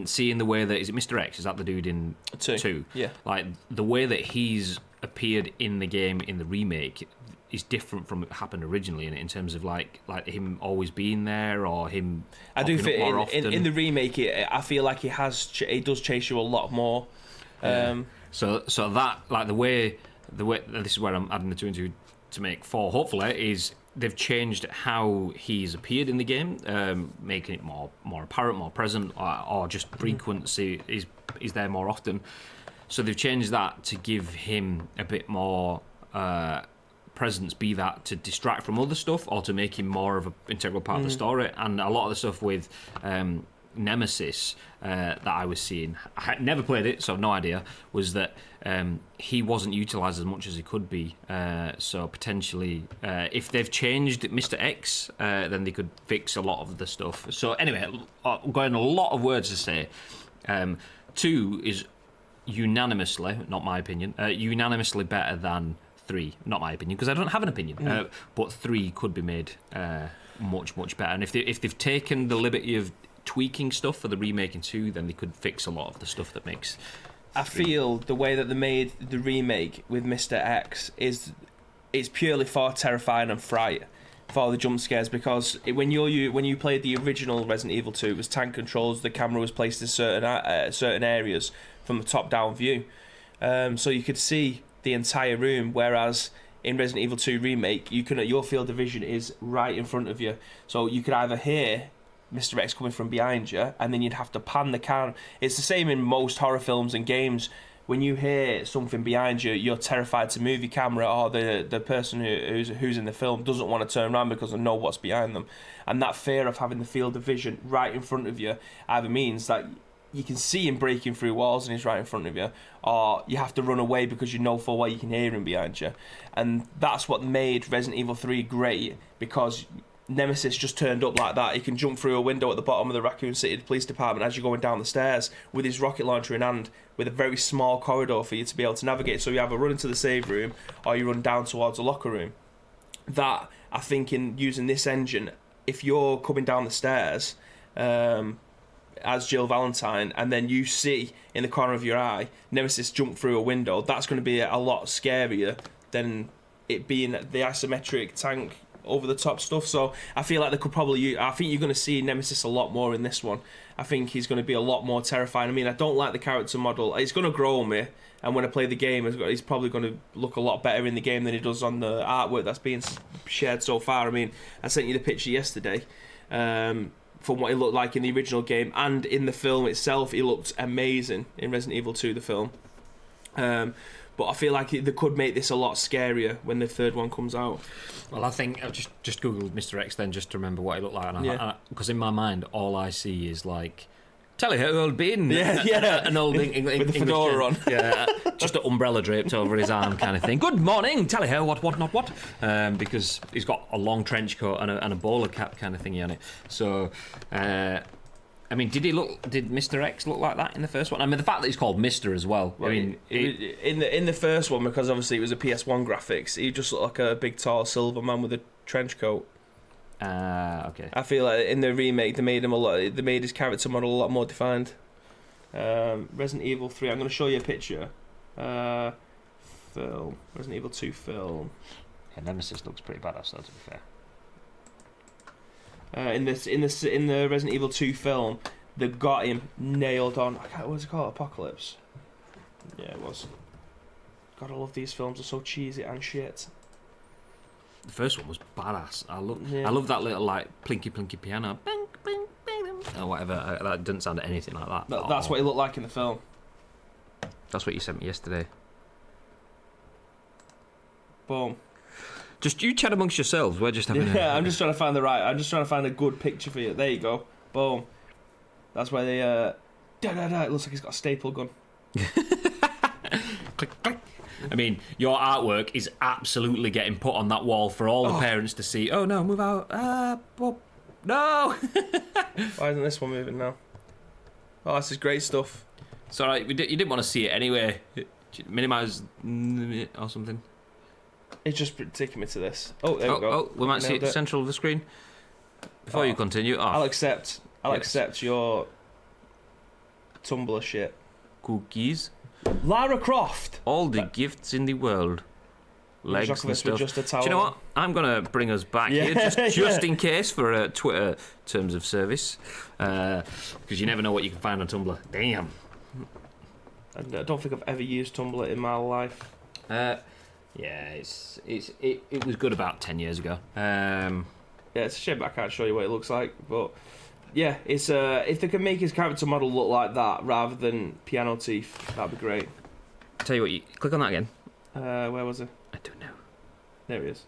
seeing the way that, is it Mr. X, is that the dude in 2? Yeah. Like the way that he's appeared in the game in the remake is different from what happened originally in terms of like him always being there or him. I do feel more often. In the remake, I feel like he does chase you a lot more. So that, like the way this is where I'm adding the 2 and 2 to make 4, hopefully, is they've changed how he's appeared in the game, making it more apparent, more present, or just frequency is there more often. So they've changed that to give him a bit more presence, be that to distract from other stuff or to make him more of an integral part of the story. And a lot of the stuff with Nemesis that I was seeing, I had never played it, so I have no idea, was that he wasn't utilised as much as he could be. So potentially, if they've changed Mr. X, then they could fix a lot of the stuff. So anyway, going a lot of words to say, 2 is unanimously, not my opinion, unanimously better than 3, not my opinion, because I don't have an opinion. But 3 could be made much better. And if they've taken the liberty of tweaking stuff for the remake in 2, then they could fix a lot of the stuff that makes. I feel the way that they made the remake with Mr. X is purely for terrifying and fright, for the jump scares, because when you played the original Resident Evil 2, it was tank controls. The camera was placed in certain areas from the top down view, so you could see the entire room, whereas in Resident Evil 2 remake your field of vision is right in front of you, so you could either hear Mr. X coming from behind you, and then you'd have to pan the camera. It's the same in most horror films and games. when you hear something behind you, you're terrified to move your camera, or the person who's in the film doesn't want to turn around because they know what's behind them. And that fear of having the field of vision right in front of you either means that you can see him breaking through walls and he's right in front of you, or you have to run away because you know full well you can hear him behind you. And that's what made Resident Evil 3 great, because Nemesis just turned up like that. He can jump through a window at the bottom of the Raccoon City Police Department as you're going down the stairs with his rocket launcher in hand, with a very small corridor for you to be able to navigate. So you either run into the save room or you run down towards the locker room. That, I think, in using this engine, if you're coming down the stairs as Jill Valentine, and then you see in the corner of your eye Nemesis jump through a window, that's going to be a lot scarier than it being the isometric tank over the top stuff. So I feel like they could probably I think you're going to see Nemesis a lot more in this one. I think he's going to be a lot more terrifying. I mean, I don't like the character model. It's going to grow on me, and when I play the game, he's probably going to look a lot better in the game than he does on the artwork that's being shared so far. I mean, I sent you the picture yesterday from what he looked like in the original game, and in the film itself he looked amazing in Resident Evil 2, the film. But I feel like they could make this a lot scarier when the third one comes out. Well, I think I've just googled Mr. X then just to remember what he looked like, and because in my mind all I see is like Tally ho, old bean. An old with the fedora on. Yeah, just an umbrella draped over his arm kind of thing. Good morning, tally ho, what, not what. Because he's got a long trench coat and a bowler cap kind of thingy on it. So, I mean, did Mr. X look like that in the first one? I mean, the fact that he's called Mr. as well. I mean, in the first one, because obviously it was a PS1 graphics, he just looked like a big, tall silver man with a trench coat. Okay. I feel like in the remake they made his character model a lot more defined. Resident Evil 3. I'm going to show you a picture. Film. Resident Evil 2 film. Yeah, Nemesis looks pretty badass, though, to be fair. In the Resident Evil 2 film, they got him nailed on. What's it called? Apocalypse. Yeah, it was. God, I love these films. They're so cheesy and shit. The first one was badass. I love that little like plinky piano, bing, bing, bing, or whatever. That didn't sound anything like that. That's what it looked like in the film. That's what you sent me yesterday. Boom. Just you chat amongst yourselves. We're just having. I'm just trying to find I'm just trying to find a good picture for you. There you go. Boom. That's where they. It looks like he's got a staple gun. Click click. I mean, your artwork is absolutely getting put on that wall for all the parents to see. Oh no, move out. Bob. No! Why isn't this one moving now? Oh, this is great stuff. It's alright, you didn't want to see it anyway. Minimise or something. It's just taking me to this. Oh, there we go. Oh, we might see it in the central of the screen. Before you continue, I'll accept your Tumblr shit. Cookies. Lara Croft. All the gifts in the world. Legs and stuff. Just a towel. Do you know what? I'm going to bring us back here, just in case, for Twitter terms of service. Because you never know what you can find on Tumblr. Damn. I don't think I've ever used Tumblr in my life. Yeah, it was good about 10 years ago. Yeah, it's a shame I can't show you what it looks like, but yeah, it's if they can make his character model look like that rather than piano teeth, that'd be great. I'll tell you what, you click on that again. Where was he? I don't know. There he is.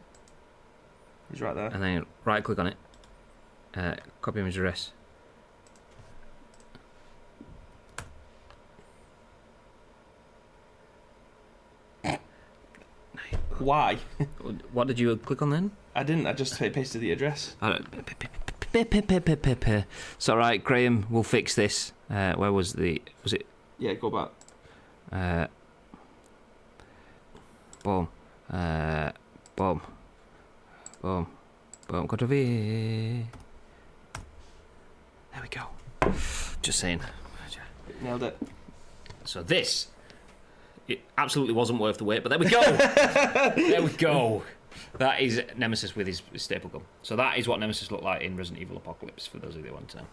He's right there. And then right click on it. Copy image address. Why? What did you click on then? I didn't. I just pasted the address. It's all right, Graham. We'll fix this. Where was it? Yeah, go back. Boom. Boom. Boom. Boom. Got to be. There we go. Just saying. Nailed it. So this. It absolutely wasn't worth the wait, but there we go. There we go. That is Nemesis with his staple gun. So that is what Nemesis looked like in Resident Evil Apocalypse, for those of you that want to know.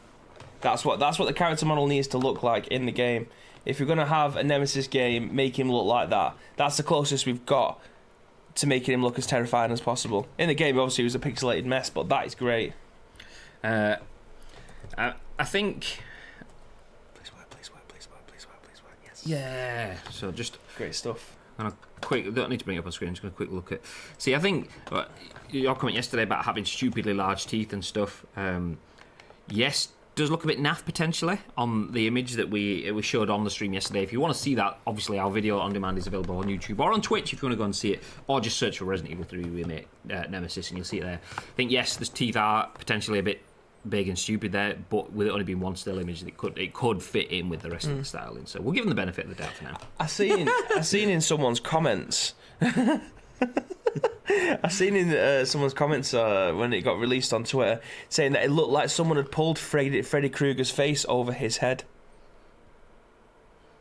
That's what the character model needs to look like in the game. If you're going to have a Nemesis game, make him look like that. That's the closest we've got to making him look as terrifying as possible. In the game, obviously, he was a pixelated mess, but that is great. I think... Please work. Yeah. So just Great stuff. don't need to bring it up on screen. I'm just going to quick look at. See, I think your comment yesterday about having stupidly large teeth and stuff. Yes, does look a bit naff potentially on the image that we showed on the stream yesterday. If you want to see that, obviously our video on demand is available on YouTube or on Twitch if you want to go and see it, or just search for Resident Evil 3 Remake Nemesis and you'll see it there. I think yes, the teeth are potentially a bit big and stupid there, but with it only being one still image, it could fit in with the rest of the styling. So we'll give them the benefit of the doubt for now. I seen in someone's comments. I seen in someone's comments when it got released on Twitter saying that it looked like someone had pulled Freddy Krueger's face over his head.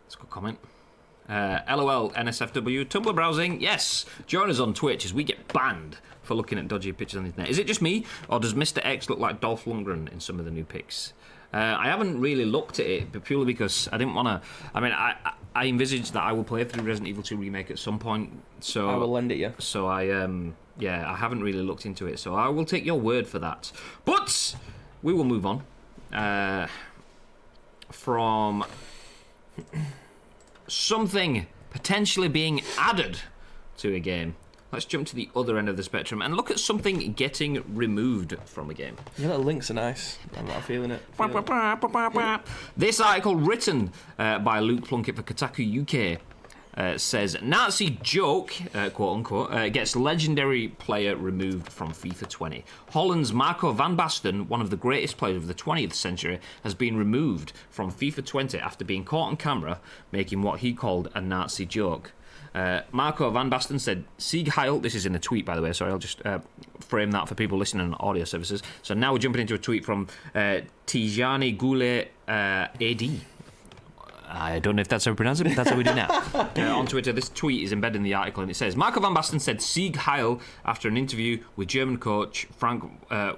That's a good comment. LOL NSFW Tumblr browsing. Yes, join us on Twitch as we get banned for looking at dodgy pictures on the internet. Is it just me, or does Mr. X look like Dolph Lundgren in some of the new pics? I haven't really looked at it, but purely because I didn't want to. I mean, I envisaged that I will play through Resident Evil 2 Remake at some point. So I will lend it you. So I haven't really looked into it. So I will take your word for that. But we will move on from something potentially being added to a game. Let's jump to the other end of the spectrum and look at something getting removed from a game. Your little links are nice. I'm not feeling it. This article, written by Luke Plunkett for Kotaku UK, says Nazi joke, quote unquote, gets legendary player removed from FIFA 20. Holland's Marco van Basten, one of the greatest players of the 20th century, has been removed from FIFA 20 after being caught on camera making what he called a Nazi joke. Marco van Basten said, Sieg Heil, this is in a tweet by the way, sorry, I'll just frame that for people listening on audio services. So now we're jumping into a tweet from Tijani Goulet AD. I don't know if that's how we pronounce it, but that's how we do now. On Twitter, this tweet is embedded in the article and it says, Marco van Basten said Sieg Heil after an interview with German coach Frank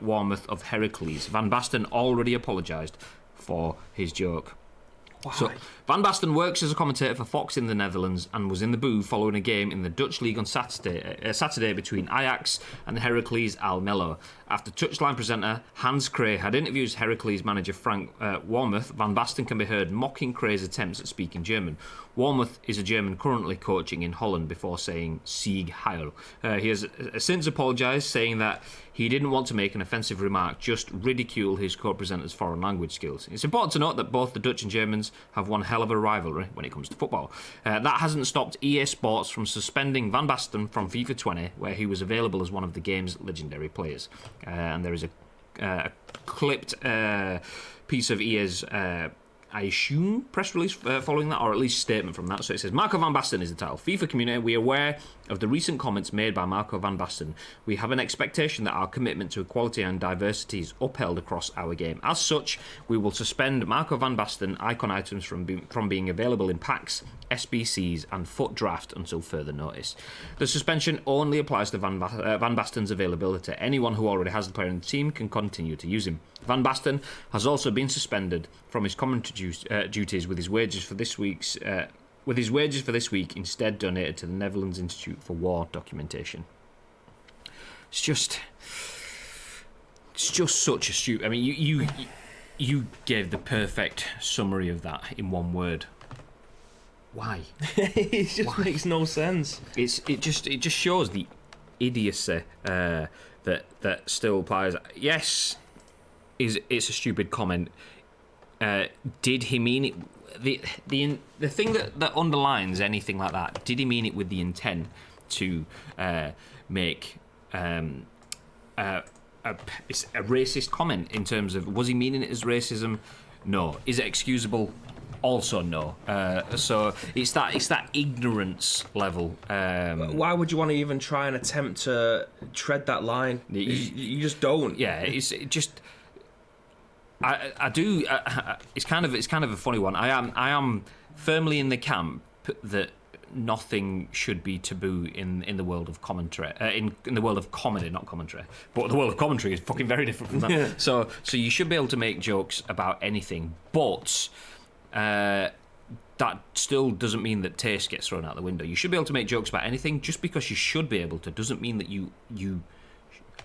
Warmouth of Heracles. Van Basten already apologised for his joke. Why? So, Van Basten works as a commentator for Fox in the Netherlands and was in the booth following a game in the Dutch league on Saturday between Ajax and Heracles Almelo. After touchline presenter Hans Kraaij had interviewed Heracles manager Frank Warmouth, Van Basten can be heard mocking Kraaij's attempts at speaking German. Warmouth is a German currently coaching in Holland before saying Sieg Heil. He has since apologised, saying that he didn't want to make an offensive remark, just ridicule his co-presenter's foreign language skills. It's important to note that both the Dutch and Germans have one hell of a rivalry when it comes to football. That hasn't stopped EA Sports from suspending Van Basten from FIFA 20, where he was available as one of the game's legendary players. And there is a clipped piece of EA's, I assume, press release following that, or at least statement from that. So it says, Marco van Basten is the title. FIFA community, we are aware of the recent comments made by Marco van Basten. We have an expectation that our commitment to equality and diversity is upheld across our game. As such, we will suspend Marco van Basten icon items from being available in packs, SBCs and FUT Draft until further notice. The suspension only applies to Van Basten's availability. Anyone who already has the player in the team can continue to use him. Van Basten has also been suspended from his commentary duties with his wages for this week's instead donated to the Netherlands Institute for War Documentation. It's just such a stupid. I mean, you gave the perfect summary of that in one word. Why? It just makes no sense. It just shows the idiocy that still applies. Yes, it's a stupid comment. Did he mean it? The thing that underlines anything like that, did he mean it with the intent to make it's a racist comment in terms of, was he meaning it as racism? No. Is it excusable? Also no. So it's that ignorance level. Why would you want to even try and attempt to tread that line? You just don't. Yeah, it's just. I do. It's kind of a funny one. I am firmly in the camp that nothing should be taboo in the world of commentary. In the world of comedy, not commentary. But the world of commentary is fucking very different from that. Yeah. So you should be able to make jokes about anything, but that still doesn't mean that taste gets thrown out the window. You should be able to make jokes about anything. Just because you should be able to doesn't mean that you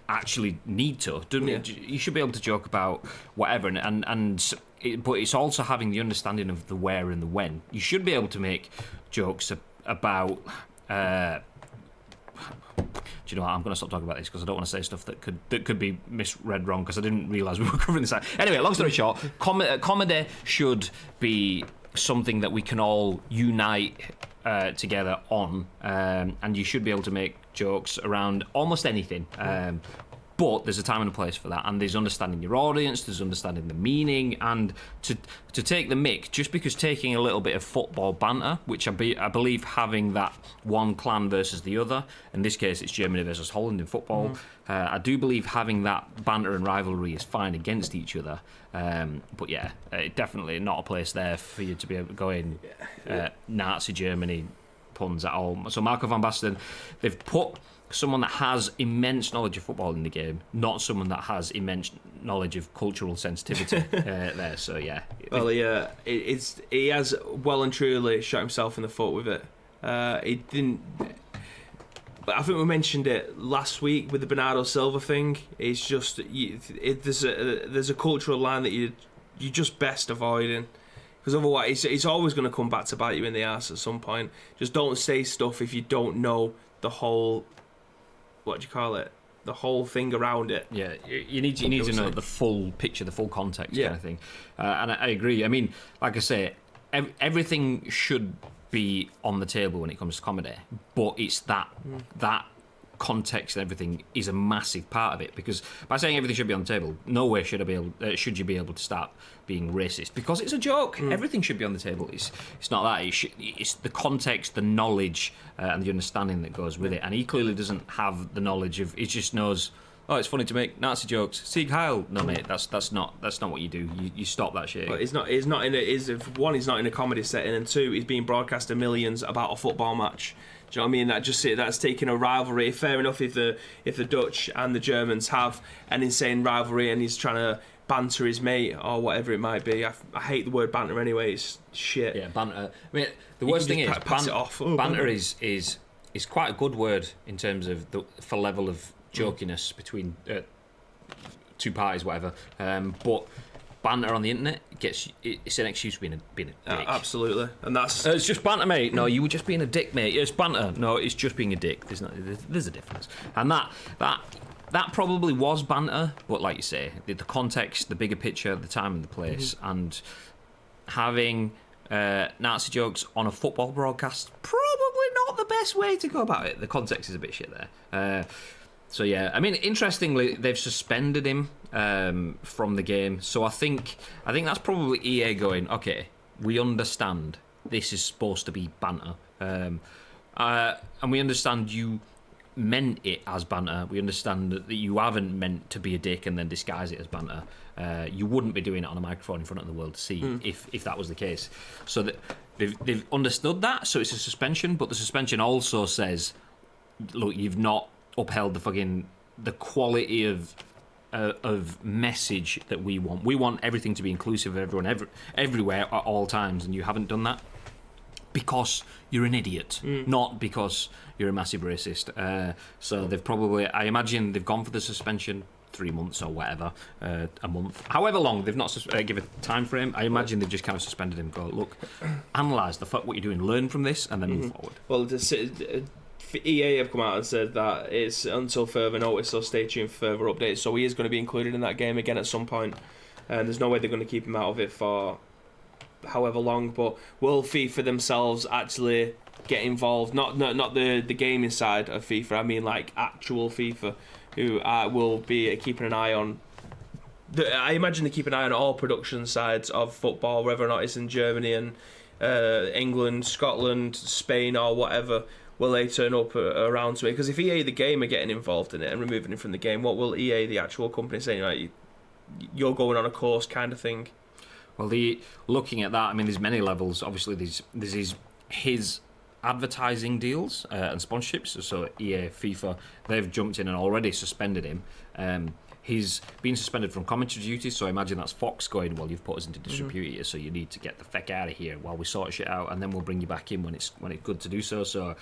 actually need to. You should be able to joke about whatever, but it's also having the understanding of the where and the when. You should be able to make jokes about. Do you know what? I'm going to stop talking about this because I don't want to say stuff that could be misread wrong because I didn't realise we were covering this. Anyway, long story short, comedy should be something that we can all unite together on, and you should be able to make jokes around almost anything. But there's a time and a place for that, and there's understanding your audience, there's understanding the meaning, and to take the mick, just because taking a little bit of football banter, which I believe having that one clan versus the other, in this case it's Germany versus Holland in football, I do believe having that banter and rivalry is fine against each other, but yeah, definitely not a place there for you to be able to go in Nazi Germany puns at all. So Marco van Basten, they've put someone that has immense knowledge of football in the game, not someone that has immense knowledge of cultural sensitivity there. So yeah. Well, he has well and truly shot himself in the foot with it. He didn't. But I think we mentioned it last week with the Bernardo Silva thing. It's just there's a cultural line that you just best avoiding. Because otherwise, it's always going to come back to bite you in the ass at some point. Just don't say stuff if you don't know the whole. What do you call it? The whole thing around it. Yeah, you need to know the full picture, the full context, kind of thing. And I agree. I mean, like I say, everything should be on the table when it comes to comedy, but it's that context and everything is a massive part of it. Because by saying everything should be on the table, nowhere should you be able to start being racist, because it's a joke. Everything should be on the table. It's not that. It's the context, the knowledge, and the understanding that goes with it. And he clearly doesn't have the knowledge of. He just knows. Oh, it's funny to make Nazi jokes. Sieg Heil. No, mate, that's not what you do. You stop that shit. But he's not in one. He's not in a comedy setting, and two, he's being broadcast to millions about a football match. Do you know what I mean? That's taking a rivalry. Fair enough if the Dutch and the Germans have an insane rivalry, and he's trying to banter his mate or whatever it might be. I hate the word banter anyway. It's shit. Yeah, banter. I mean, the worst thing is banter is quite a good word in terms of for level of jokiness between two parties, whatever. But banter on the internet it's an excuse for being a dick. Absolutely, and that's it's just banter, mate. No, you were just being a dick, mate. It's banter. No, it's just being a dick. There's a difference, and that probably was banter, but like you say, the context, the bigger picture, the time and the place, and having Nazi jokes on a football broadcast, probably not the best way to go about it. The context is a bit shit there. So yeah, I mean, interestingly, they've suspended him from the game. So I think that's probably EA going, okay, we understand this is supposed to be banter, and we understand you meant it as banter. We understand that you haven't meant to be a dick and then disguise it as banter. You wouldn't be doing it on a microphone in front of the world to see if that was the case. So that they've understood that. So it's a suspension, but the suspension also says, look, you've not upheld the quality of message that we want. We want everything to be inclusive of everyone everywhere at all times, and you haven't done that because you're an idiot, not because you're a massive racist. So they've probably, I imagine, they've gone for the suspension 3 months or whatever, a month, however long. They've not given a time frame. I imagine they've just kind of suspended him. Go, look, analyse what you're doing, learn from this, and then move forward. Well, EA have come out and said that it's until further notice, so stay tuned for further updates. So he is going to be included in that game again at some point, and there's no way they're going to keep him out of it for however long. But will FIFA themselves actually get involved? Not the gaming side of FIFA. I mean, like actual FIFA, who will be keeping an eye on. I imagine they keep an eye on all production sides of football, whether or not it's in Germany and England, Scotland, Spain, or whatever. Will they turn up around to it? Because if EA, the game, are getting involved in it and removing it from the game, what will EA, the actual company, say? Like, you're going on a course kind of thing? Well, looking at that, I mean, there's many levels. Obviously, there's his advertising deals and sponsorships. So EA, FIFA, they've jumped in and already suspended him. He's been suspended from commentary duties, so I imagine that's Fox going, well, you've put us into distributor, so you need to get the feck out of here while we sort shit out, and then we'll bring you back in when it's good to do so. So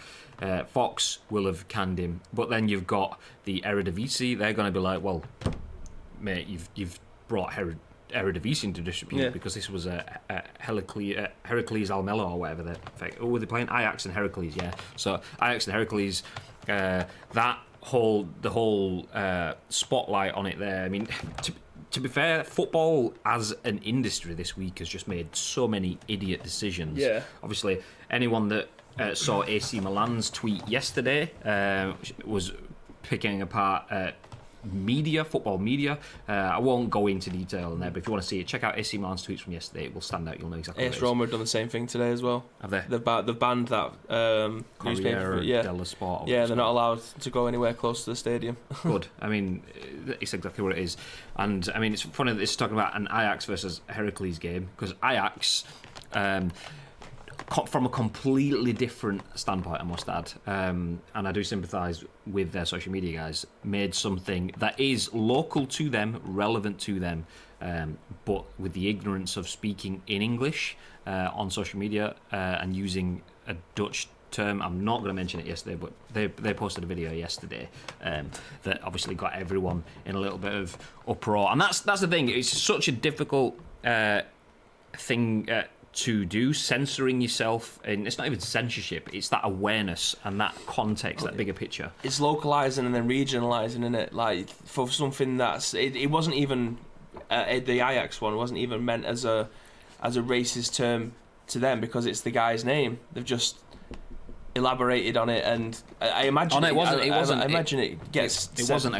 Fox will have canned him. But then you've got the Eredivisie. They're going to be like, well, mate, you've brought Eredivisie into distribute because this was a Heracles Almelo or whatever. Oh, were they playing Ajax and Heracles? Yeah. So Ajax and Heracles, the whole spotlight on it there. I mean, to be fair, football as an industry this week has just made so many idiot decisions. Yeah. Obviously, anyone that saw AC Milan's tweet yesterday was picking apart football media. I won't go into detail on there, but if you want to see it, check out AC Milan's tweets from yesterday. It will stand out. You'll know exactly. AS Roma have done the same thing today as well. Have they? They've banned that newspaper. Dello Sport. Yeah, they're not allowed to go anywhere close to the stadium. Good. I mean, it's exactly what it is. And I mean, it's funny that it's talking about an Ajax versus Heracles game, because Ajax, from a completely different standpoint, I must add, and I do sympathise with their social media guys, made something that is local to them, relevant to them, but with the ignorance of speaking in English on social media and using a Dutch term. I'm not going to mention it yesterday, but they posted a video yesterday that obviously got everyone in a little bit of uproar, and that's the thing. It's such a difficult thing to do, censoring yourself, and it's not even censorship, it's that awareness and that context, that bigger picture. It's localising and then regionalising, isn't it? Like, for something that's it wasn't even the Ajax one wasn't even meant as a racist term to them, because it's the guy's name. They've just elaborated on it, and I imagine it wasn't a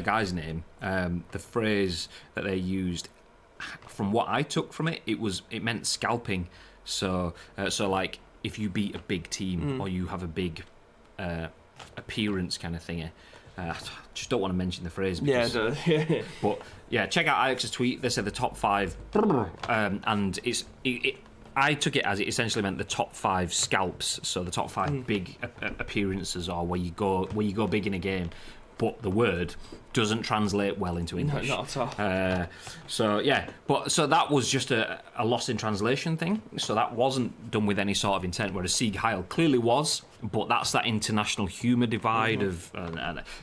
guy's name. The phrase that they used, from what I took from it, it meant scalping. So like, if you beat a big team or you have a big appearance kind of thingy. I just don't want to mention the phrase. Because, but yeah, check out Alex's tweet. They said the top 5, and I took it as it essentially meant the top 5 scalps. So the top 5 big appearances, or where you go big in a game. But the word doesn't translate well into English. No, not at all. So that was just a lost in translation thing. So that wasn't done with any sort of intent, whereas Sieg Heil clearly was. But that's that international humour divide of.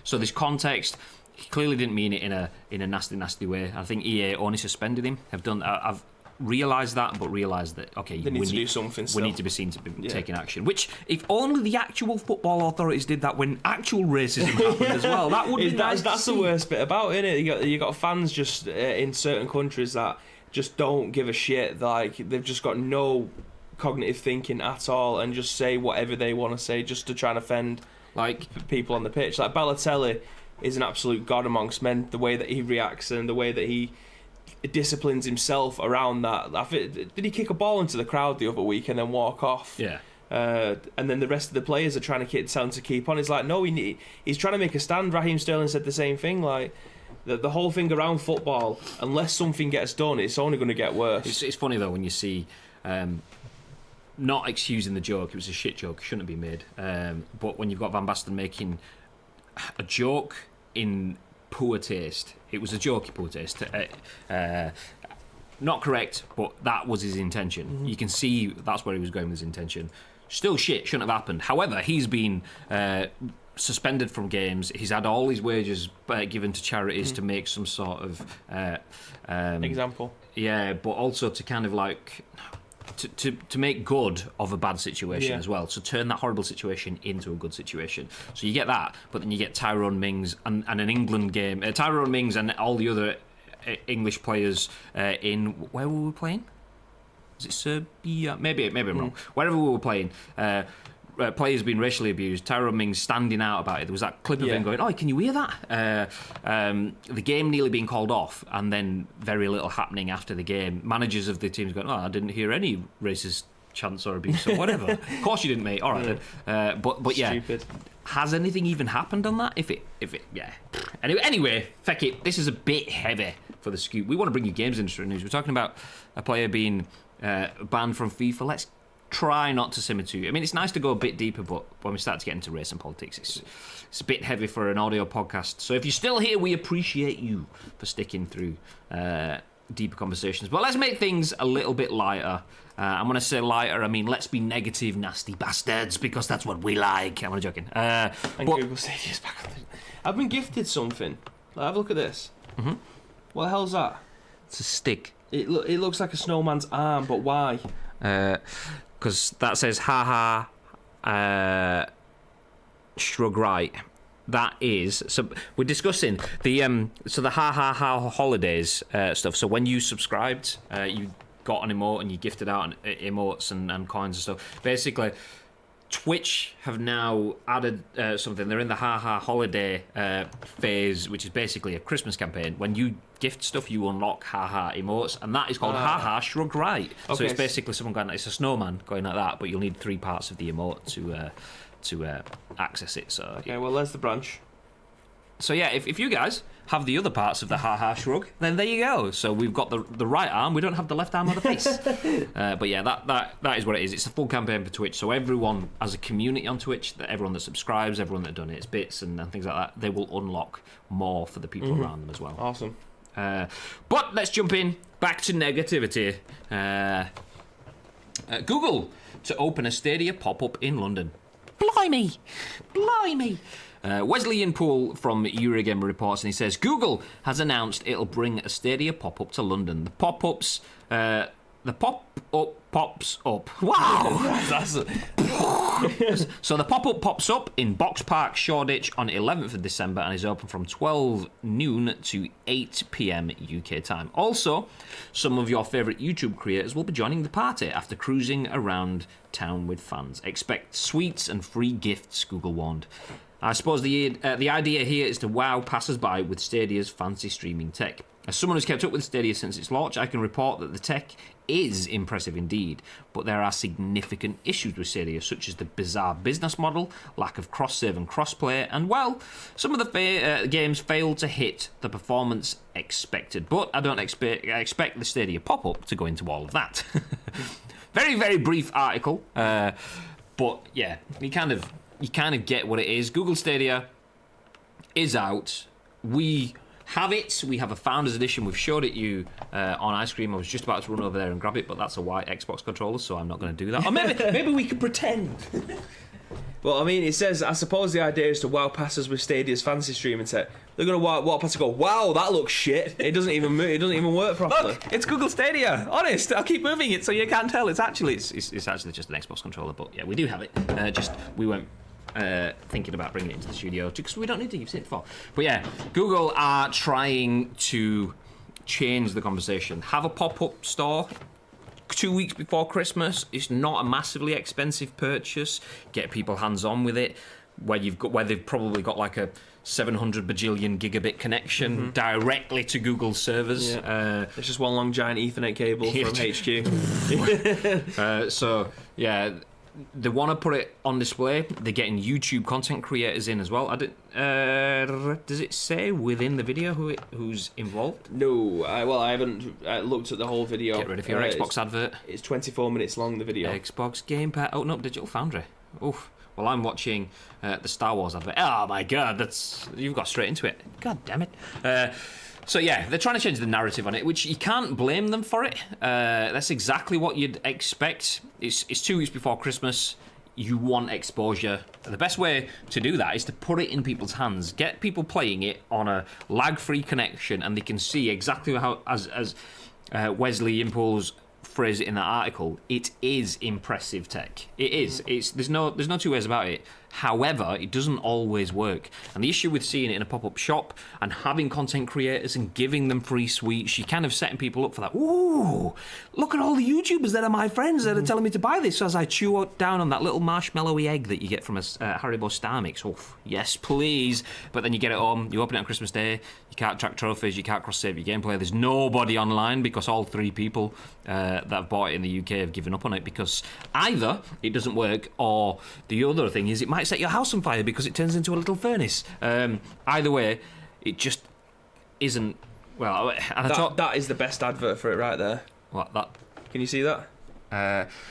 So this context, he clearly didn't mean it in a nasty way. I think EA only suspended him. I've realised that, but realised that, okay, they need to do something still. We need to be seen to be taking action. Which, if only the actual football authorities did that when actual racism happened as well, that would be nice. That's the worst bit about it, isn't it? You got fans just in certain countries that just don't give a shit. Like, they've just got no cognitive thinking at all, and just say whatever they want to say just to try and offend people on the pitch. Like, Balotelli is an absolute god amongst men. The way that he reacts and the way that he disciplines himself around that. Did he kick a ball into the crowd the other week and then walk off? Yeah. And then the rest of the players are trying to tell him to keep on. It's like, no, he's trying to make a stand. Raheem Sterling said the same thing. Like, the whole thing around football, unless something gets done, it's only going to get worse. It's funny though when you see, not excusing the joke, it was a shit joke, it shouldn't have been made. But when you've got Van Basten making a joke in poor taste. It was a jokey poor taste. Not correct, but that was his intention. You can see that's where he was going with his intention. Still shit, shouldn't have happened. However, he's been suspended from games. He's had all his wages given to charities to make some sort of example. Yeah, but also to kind of like to make good of a bad situation as well. So turn that horrible situation into a good situation. So you get that, but then you get Tyrone Mings and an England game. Tyrone Mings and all the other English players in... Where were we playing? Was it Serbia? Maybe I'm wrong. Wherever we were playing... players being racially abused, Tyrone Mings standing out about it. There was that clip of him going, "Oh, can you hear that?" The game nearly being called off, and then very little happening after the game. Managers of the teams going, "Oh, I didn't hear any racist chants or abuse or whatever." Of course you didn't, mate. All right, then. But yeah, stupid. Has anything even happened on that? If it, Anyway, feck it. This is a bit heavy for the scoop. We want to bring you games industry news. We're talking about a player being banned from FIFA. Let's try not to simmer too. I mean, it's nice to go a bit deeper, but when we start to get into race and politics, it's a bit heavy for an audio podcast. So if you're still here, we appreciate you for sticking through deeper conversations. But let's make things a little bit lighter. I'm going to say lighter, I mean, let's be negative, nasty bastards, because that's what we like. I'm only joking. And Google Stadia's back on. I've been gifted something. Like, have a look at this. Mm-hmm. What the hell's that? It's a stick. It looks like a snowman's arm, but why? Because that says ha ha shrug right. That is, so we're discussing the the ha ha ha holidays stuff. So when you subscribed, you got an emote and you gifted out emotes and coins and stuff. Basically, Twitch have now added something. They're in the ha ha holiday phase, which is basically a Christmas campaign. When you gift stuff, you unlock ha ha emotes, and that is called ha ha shrug right. Okay. So it's basically someone going, it's a snowman going like that, but you'll need 3 parts of the emote to access it. So okay, well, there's the branch. So yeah, if you guys have the other parts of the ha ha shrug, then there you go. So we've got the right arm, we don't have the left arm or the face. But yeah, that is what it is. It's a full campaign for Twitch. So everyone as a community on Twitch, everyone that subscribes, everyone that donates bits and things like that, they will unlock more for the people around them as well. Awesome. But let's jump in back to negativity. Google to open a Stadia pop-up in London. Blimey! Wesley Yin-Poole from Eurogame reports, and he says Google has announced it'll bring a Stadia pop-up to London. The pop-up pops up. Wow! So the pop-up pops up in Box Park, Shoreditch on 11th of December and is open from 12 noon to 8 p.m. UK time. Also, some of your favourite YouTube creators will be joining the party after cruising around town with fans. Expect sweets and free gifts, Google warned. I suppose the idea here is to wow passers-by with Stadia's fancy streaming tech. As someone who's kept up with Stadia since its launch, I can report that the tech is impressive indeed, but there are significant issues with Stadia, such as the bizarre business model, lack of cross-save and cross-play, and, well, some of the games failed to hit the performance expected. But I don't expect the Stadia pop-up to go into all of that. Very, very brief article, but, yeah, you kind of get what it is. Google Stadia is out. We have it. We have a Founders Edition. We've showed it you on ice cream. I was just about to run over there and grab it, but that's a white Xbox controller, so I'm not going to do that. Or maybe we could pretend. Well, I mean, it says, I suppose the idea is to wow passers with Stadia's fancy streaming tech. They're going to walk past and go, wow, that looks shit. It doesn't even move. It doesn't even work properly. Look, it's Google Stadia. Honest, I'll keep moving it so you can't tell. It's actually just an Xbox controller, but yeah, we do have it. We weren't thinking about bringing it into the studio because we don't need to. You've seen it before. But yeah, Google are trying to change the conversation. Have a pop-up store 2 weeks before Christmas. It's not a massively expensive purchase. Get people hands-on with it. Where they've probably got like a 700 bajillion gigabit connection directly to Google's servers. Yeah. It's just one long giant Ethernet cable from HQ. So yeah. They want to put it on display. They're getting YouTube content creators in as well. Does it say within the video who's involved? No. I haven't looked at the whole video. Get rid of your Xbox advert. It's 24 minutes long, the video. Xbox Game Pass. Oh, no, Digital Foundry. Oof. Well, I'm watching the Star Wars advert. Oh, my God. You've got straight into it. God damn it. So yeah, they're trying to change the narrative on it, which you can't blame them for it. That's exactly what you'd expect. It's 2 weeks before Christmas. You want exposure. The best way to do that is to put it in people's hands. Get people playing it on a lag-free connection, and they can see exactly how, as Wesley Yin-Poole's phrase it in that article, it is impressive tech. It is. There's no two ways about it. However, it doesn't always work. And the issue with seeing it in a pop-up shop and having content creators and giving them free sweets, you're kind of setting people up for that. Ooh, look at all the YouTubers that are my friends that are telling me to buy this as I chew down on that little marshmallowy egg that you get from a Haribo Star Mix. Oh, yes, please. But then you get it home, you open it on Christmas Day, you can't track trophies, you can't cross-save your gameplay. There's nobody online because all 3 people that have bought it in the UK have given up on it because either it doesn't work or the other thing is it might set your house on fire because it turns into a little furnace. Either way, it just isn't. Well, and that is the best advert for it right there. What that? Can you see that?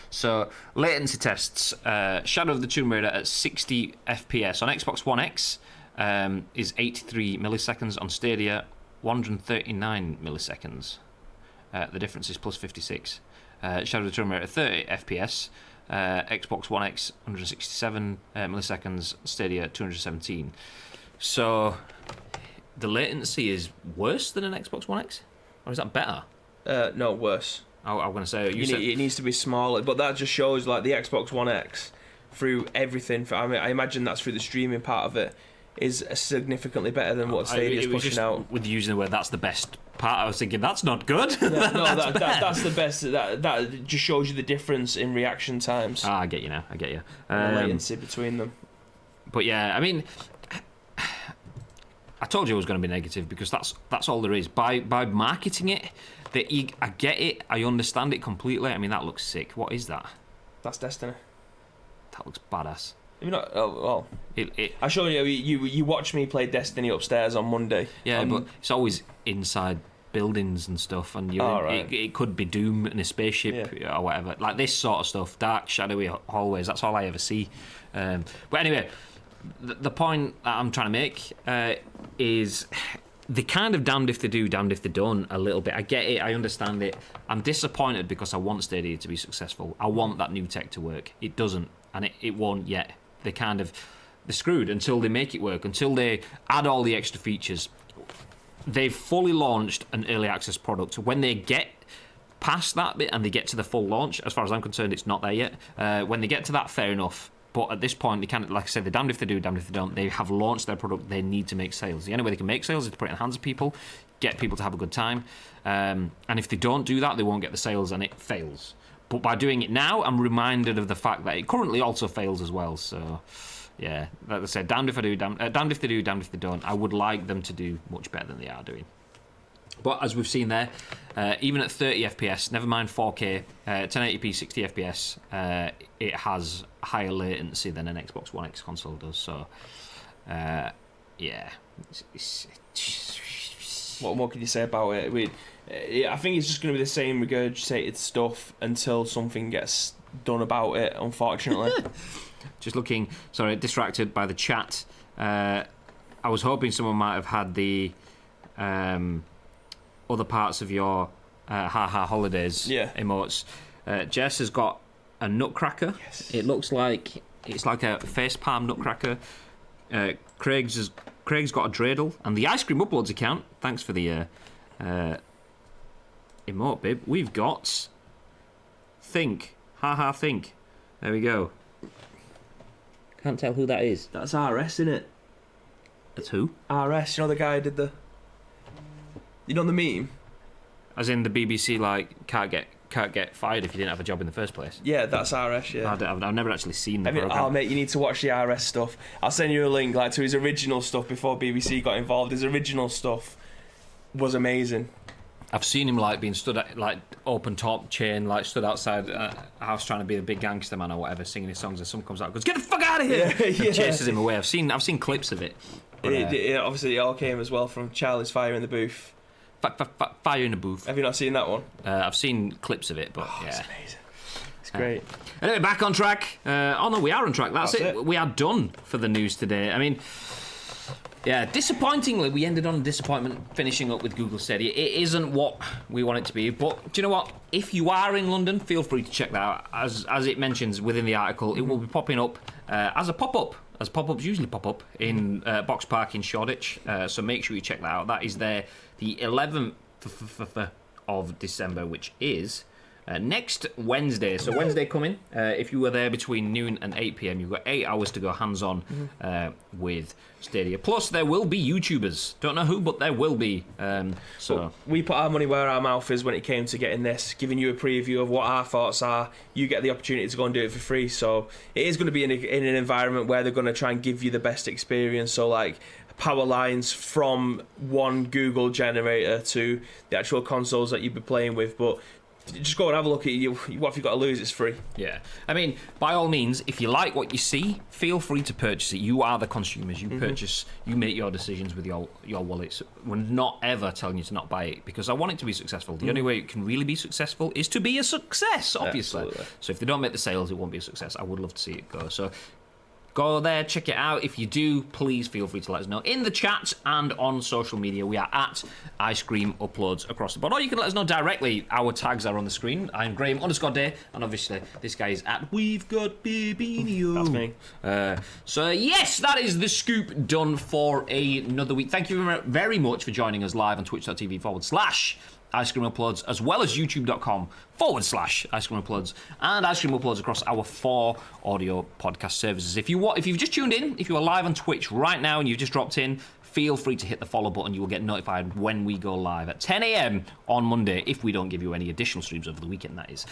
So latency tests. Shadow of the Tomb Raider at 60 FPS on Xbox One X is 83 milliseconds. On Stadia, 139 milliseconds. The difference is plus 56. Shadow of the Tomb Raider at 30 FPS. Xbox One X 167 milliseconds. Stadia 217. So the latency is worse than an Xbox One X, or is that better? No, worse. I'm going to say It needs to be smaller, but that just shows like the Xbox One X through everything. I imagine that's through the streaming part of it is significally better than what Stadia's pushing out. With using the word "that's the best part," I was thinking that's not good. Yeah, no, that's the best. That just shows you the difference in reaction times. I get you now. I get you. The latency between them. But yeah, I mean, I told you it was going to be negative because that's all there is. By marketing it, I get it. I understand it completely. I mean, that looks sick. What is that? That's Destiny. That looks badass. Have you not? Oh, well. I showed you. You watched me play Destiny upstairs on Monday. Yeah, but it's always inside buildings and stuff, and it could be Doom in a spaceship or whatever. Like this sort of stuff, dark, shadowy hallways. That's all I ever see. But anyway, the point that I'm trying to make is they kind of damned if they do, damned if they don't a little bit. I get it, I understand it. I'm disappointed because I want Stadia to be successful. I want that new tech to work. It doesn't, and it won't yet. They're screwed until they make it work, until they add all the extra features. They've fully launched an early access product. When they get past that bit and they get to the full launch, as far as I'm concerned, it's not there yet. When they get to that, fair enough. But at this point, they can't, like I said, they're damned if they do, damned if they don't. They have launched their product. They need to make sales. The only way they can make sales is to put it in the hands of people, get people to have a good time. And if they don't do that, they won't get the sales and it fails. But by doing it now, I'm reminded of the fact that it currently also fails as well. So, yeah, like I said, damned if I do, damned if they do, damned if they don't. I would like them to do much better than they are doing. But as we've seen there, even at 30 FPS, never mind 4K, 1080p 60 FPS, it has higher latency than an Xbox One X console does. So, yeah. What can you say about it? I think it's just going to be the same regurgitated stuff until something gets done about it, unfortunately. Just looking, distracted by the chat. I was hoping someone might have had the other parts of your haha holidays emotes. Jess has got a nutcracker. Yes. It looks like it's like a facepalm nutcracker. Craig's got a dreidel, and the ice cream uploads account. Thanks for the emote, bib. We've got think. Think. There we go. Can't tell who that is. That's RS, isn't it? That's who? RS, you know the guy who did the... You know the meme? As in the BBC, like, can't get fired if you didn't have a job in the first place? Yeah, that's RS, yeah. I've never actually seen the programme. Oh, mate, you need to watch the RS stuff. I'll send you a link to his original stuff before BBC got involved. His original stuff was amazing. I've seen him being stood at open top chain, stood outside a house trying to be a big gangster man or whatever, singing his songs, and someone comes out and goes, "Get the fuck out of here!" And chases him away. I've seen clips of it. But, obviously, it all came as well from Charlie's Fire in the Booth. Fire in the Booth. Have you not seen that one? I've seen clips of it, but yeah, it's amazing. It's great. Anyway, back on track. Oh no, we are on track. That's it. We are done for the news today. I mean. Yeah, disappointingly, we ended on a disappointment finishing up with Google Stadia. It isn't what we want it to be, but do you know what? If you are in London, feel free to check that out. As it mentions within the article, it will be popping up as a pop-up, as pop-ups usually pop up in Box Park in Shoreditch. So make sure you check that out. That is there the 11th of December, which is next Wednesday. So Wednesday coming. If you were there between noon and 8 p.m, you've got 8 hours to go hands-on with Stadia. Plus, there will be YouTubers. Don't know who, but there will be. So we put our money where our mouth is when it came to getting this, giving you a preview of what our thoughts are. You get the opportunity to go and do it for free. So it is going to be in an environment where they're going to try and give you the best experience. So power lines from one Google generator to the actual consoles that you'd be playing with. But Just go and have a look at you. What have you got to lose? It's free. Yeah. I mean, by all means, if you like what you see, feel free to purchase it. You are the consumers. You purchase, you make your decisions with your wallets. We're not ever telling you to not buy it because I want it to be successful. The only way it can really be successful is to be a success, obviously. Absolutely. So if they don't make the sales, it won't be a success. I would love to see it go. So go there, check it out. If you do, please feel free to let us know in the chat and on social media. We are at Ice Cream Uploads across the board. Or you can let us know directly. Our tags are on the screen. I'm Graham_Day, and obviously this guy is at We've Got Babinio. That's me. So yes, that is the scoop done for another week. Thank you very much for joining us live on twitch.tv/Ice Cream Uploads, as well as youtube.com/Ice Cream Uploads, and Ice Cream Uploads across our 4 audio podcast services. If you've just tuned in, if you are live on Twitch right now and you've just dropped in, feel free to hit the follow button. You will get notified when we go live at 10 a.m. on Monday, if we don't give you any additional streams over the weekend, that is.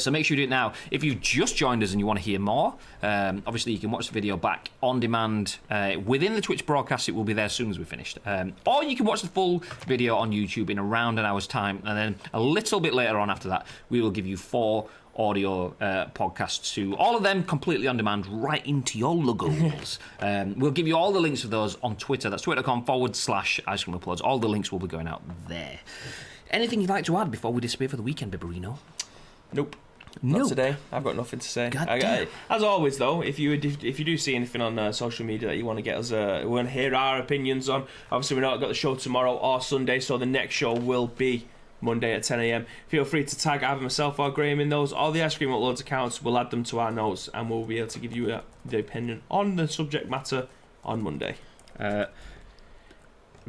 So make sure you do it now. If you've just joined us and you want to hear more, obviously you can watch the video back on demand within the Twitch broadcast. It will be there as soon as we're finished. Or you can watch the full video on YouTube in around an hour's time, and then a little bit later on after that, we will give you 4 audio podcasts to all of them completely on demand right into your logos. We'll give you all the links of those on Twitter. That's twitter.com/Ice Cream Uploads. All the links will be going out there. Anything you'd like to add before we disappear for the weekend, Bibarino? Nope. Not today. I've got nothing to say. As always, though, if you do see anything on social media that you want to get us, we want to hear our opinions on. Obviously, we've not got the show tomorrow or Sunday, so the next show will be Monday at 10 a.m. Feel free to tag either myself or Graham in those. All the Ice Cream Uploads accounts, we'll add them to our notes, and we'll be able to give you the opinion on the subject matter on Monday.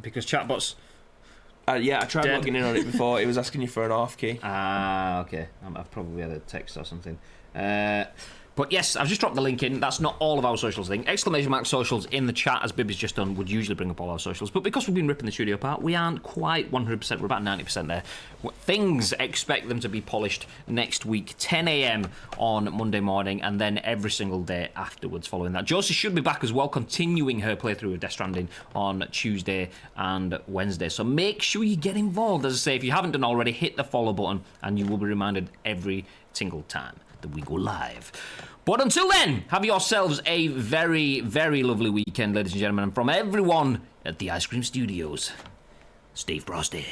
Because chatbots. Yeah, I tried logging in on it before. It was asking you for an off key. Okay. I've probably had a text or something. But yes, I've just dropped the link in. That's not all of our socials thing. !! Socials in the chat, as Bibby's just done, would usually bring up all our socials. But because we've been ripping the studio apart, we aren't quite 100%. We're about 90% there. Things, expect them to be polished next week, 10 a.m. on Monday morning, and then every single day afterwards following that. Josie should be back as well, continuing her playthrough of Death Stranding on Tuesday and Wednesday. So make sure you get involved. As I say, if you haven't done already, hit the follow button, and you will be reminded every single time that we go live. But until then, have yourselves a very, very lovely weekend, ladies and gentlemen. And from everyone at the Ice Cream Studios, stay frosty.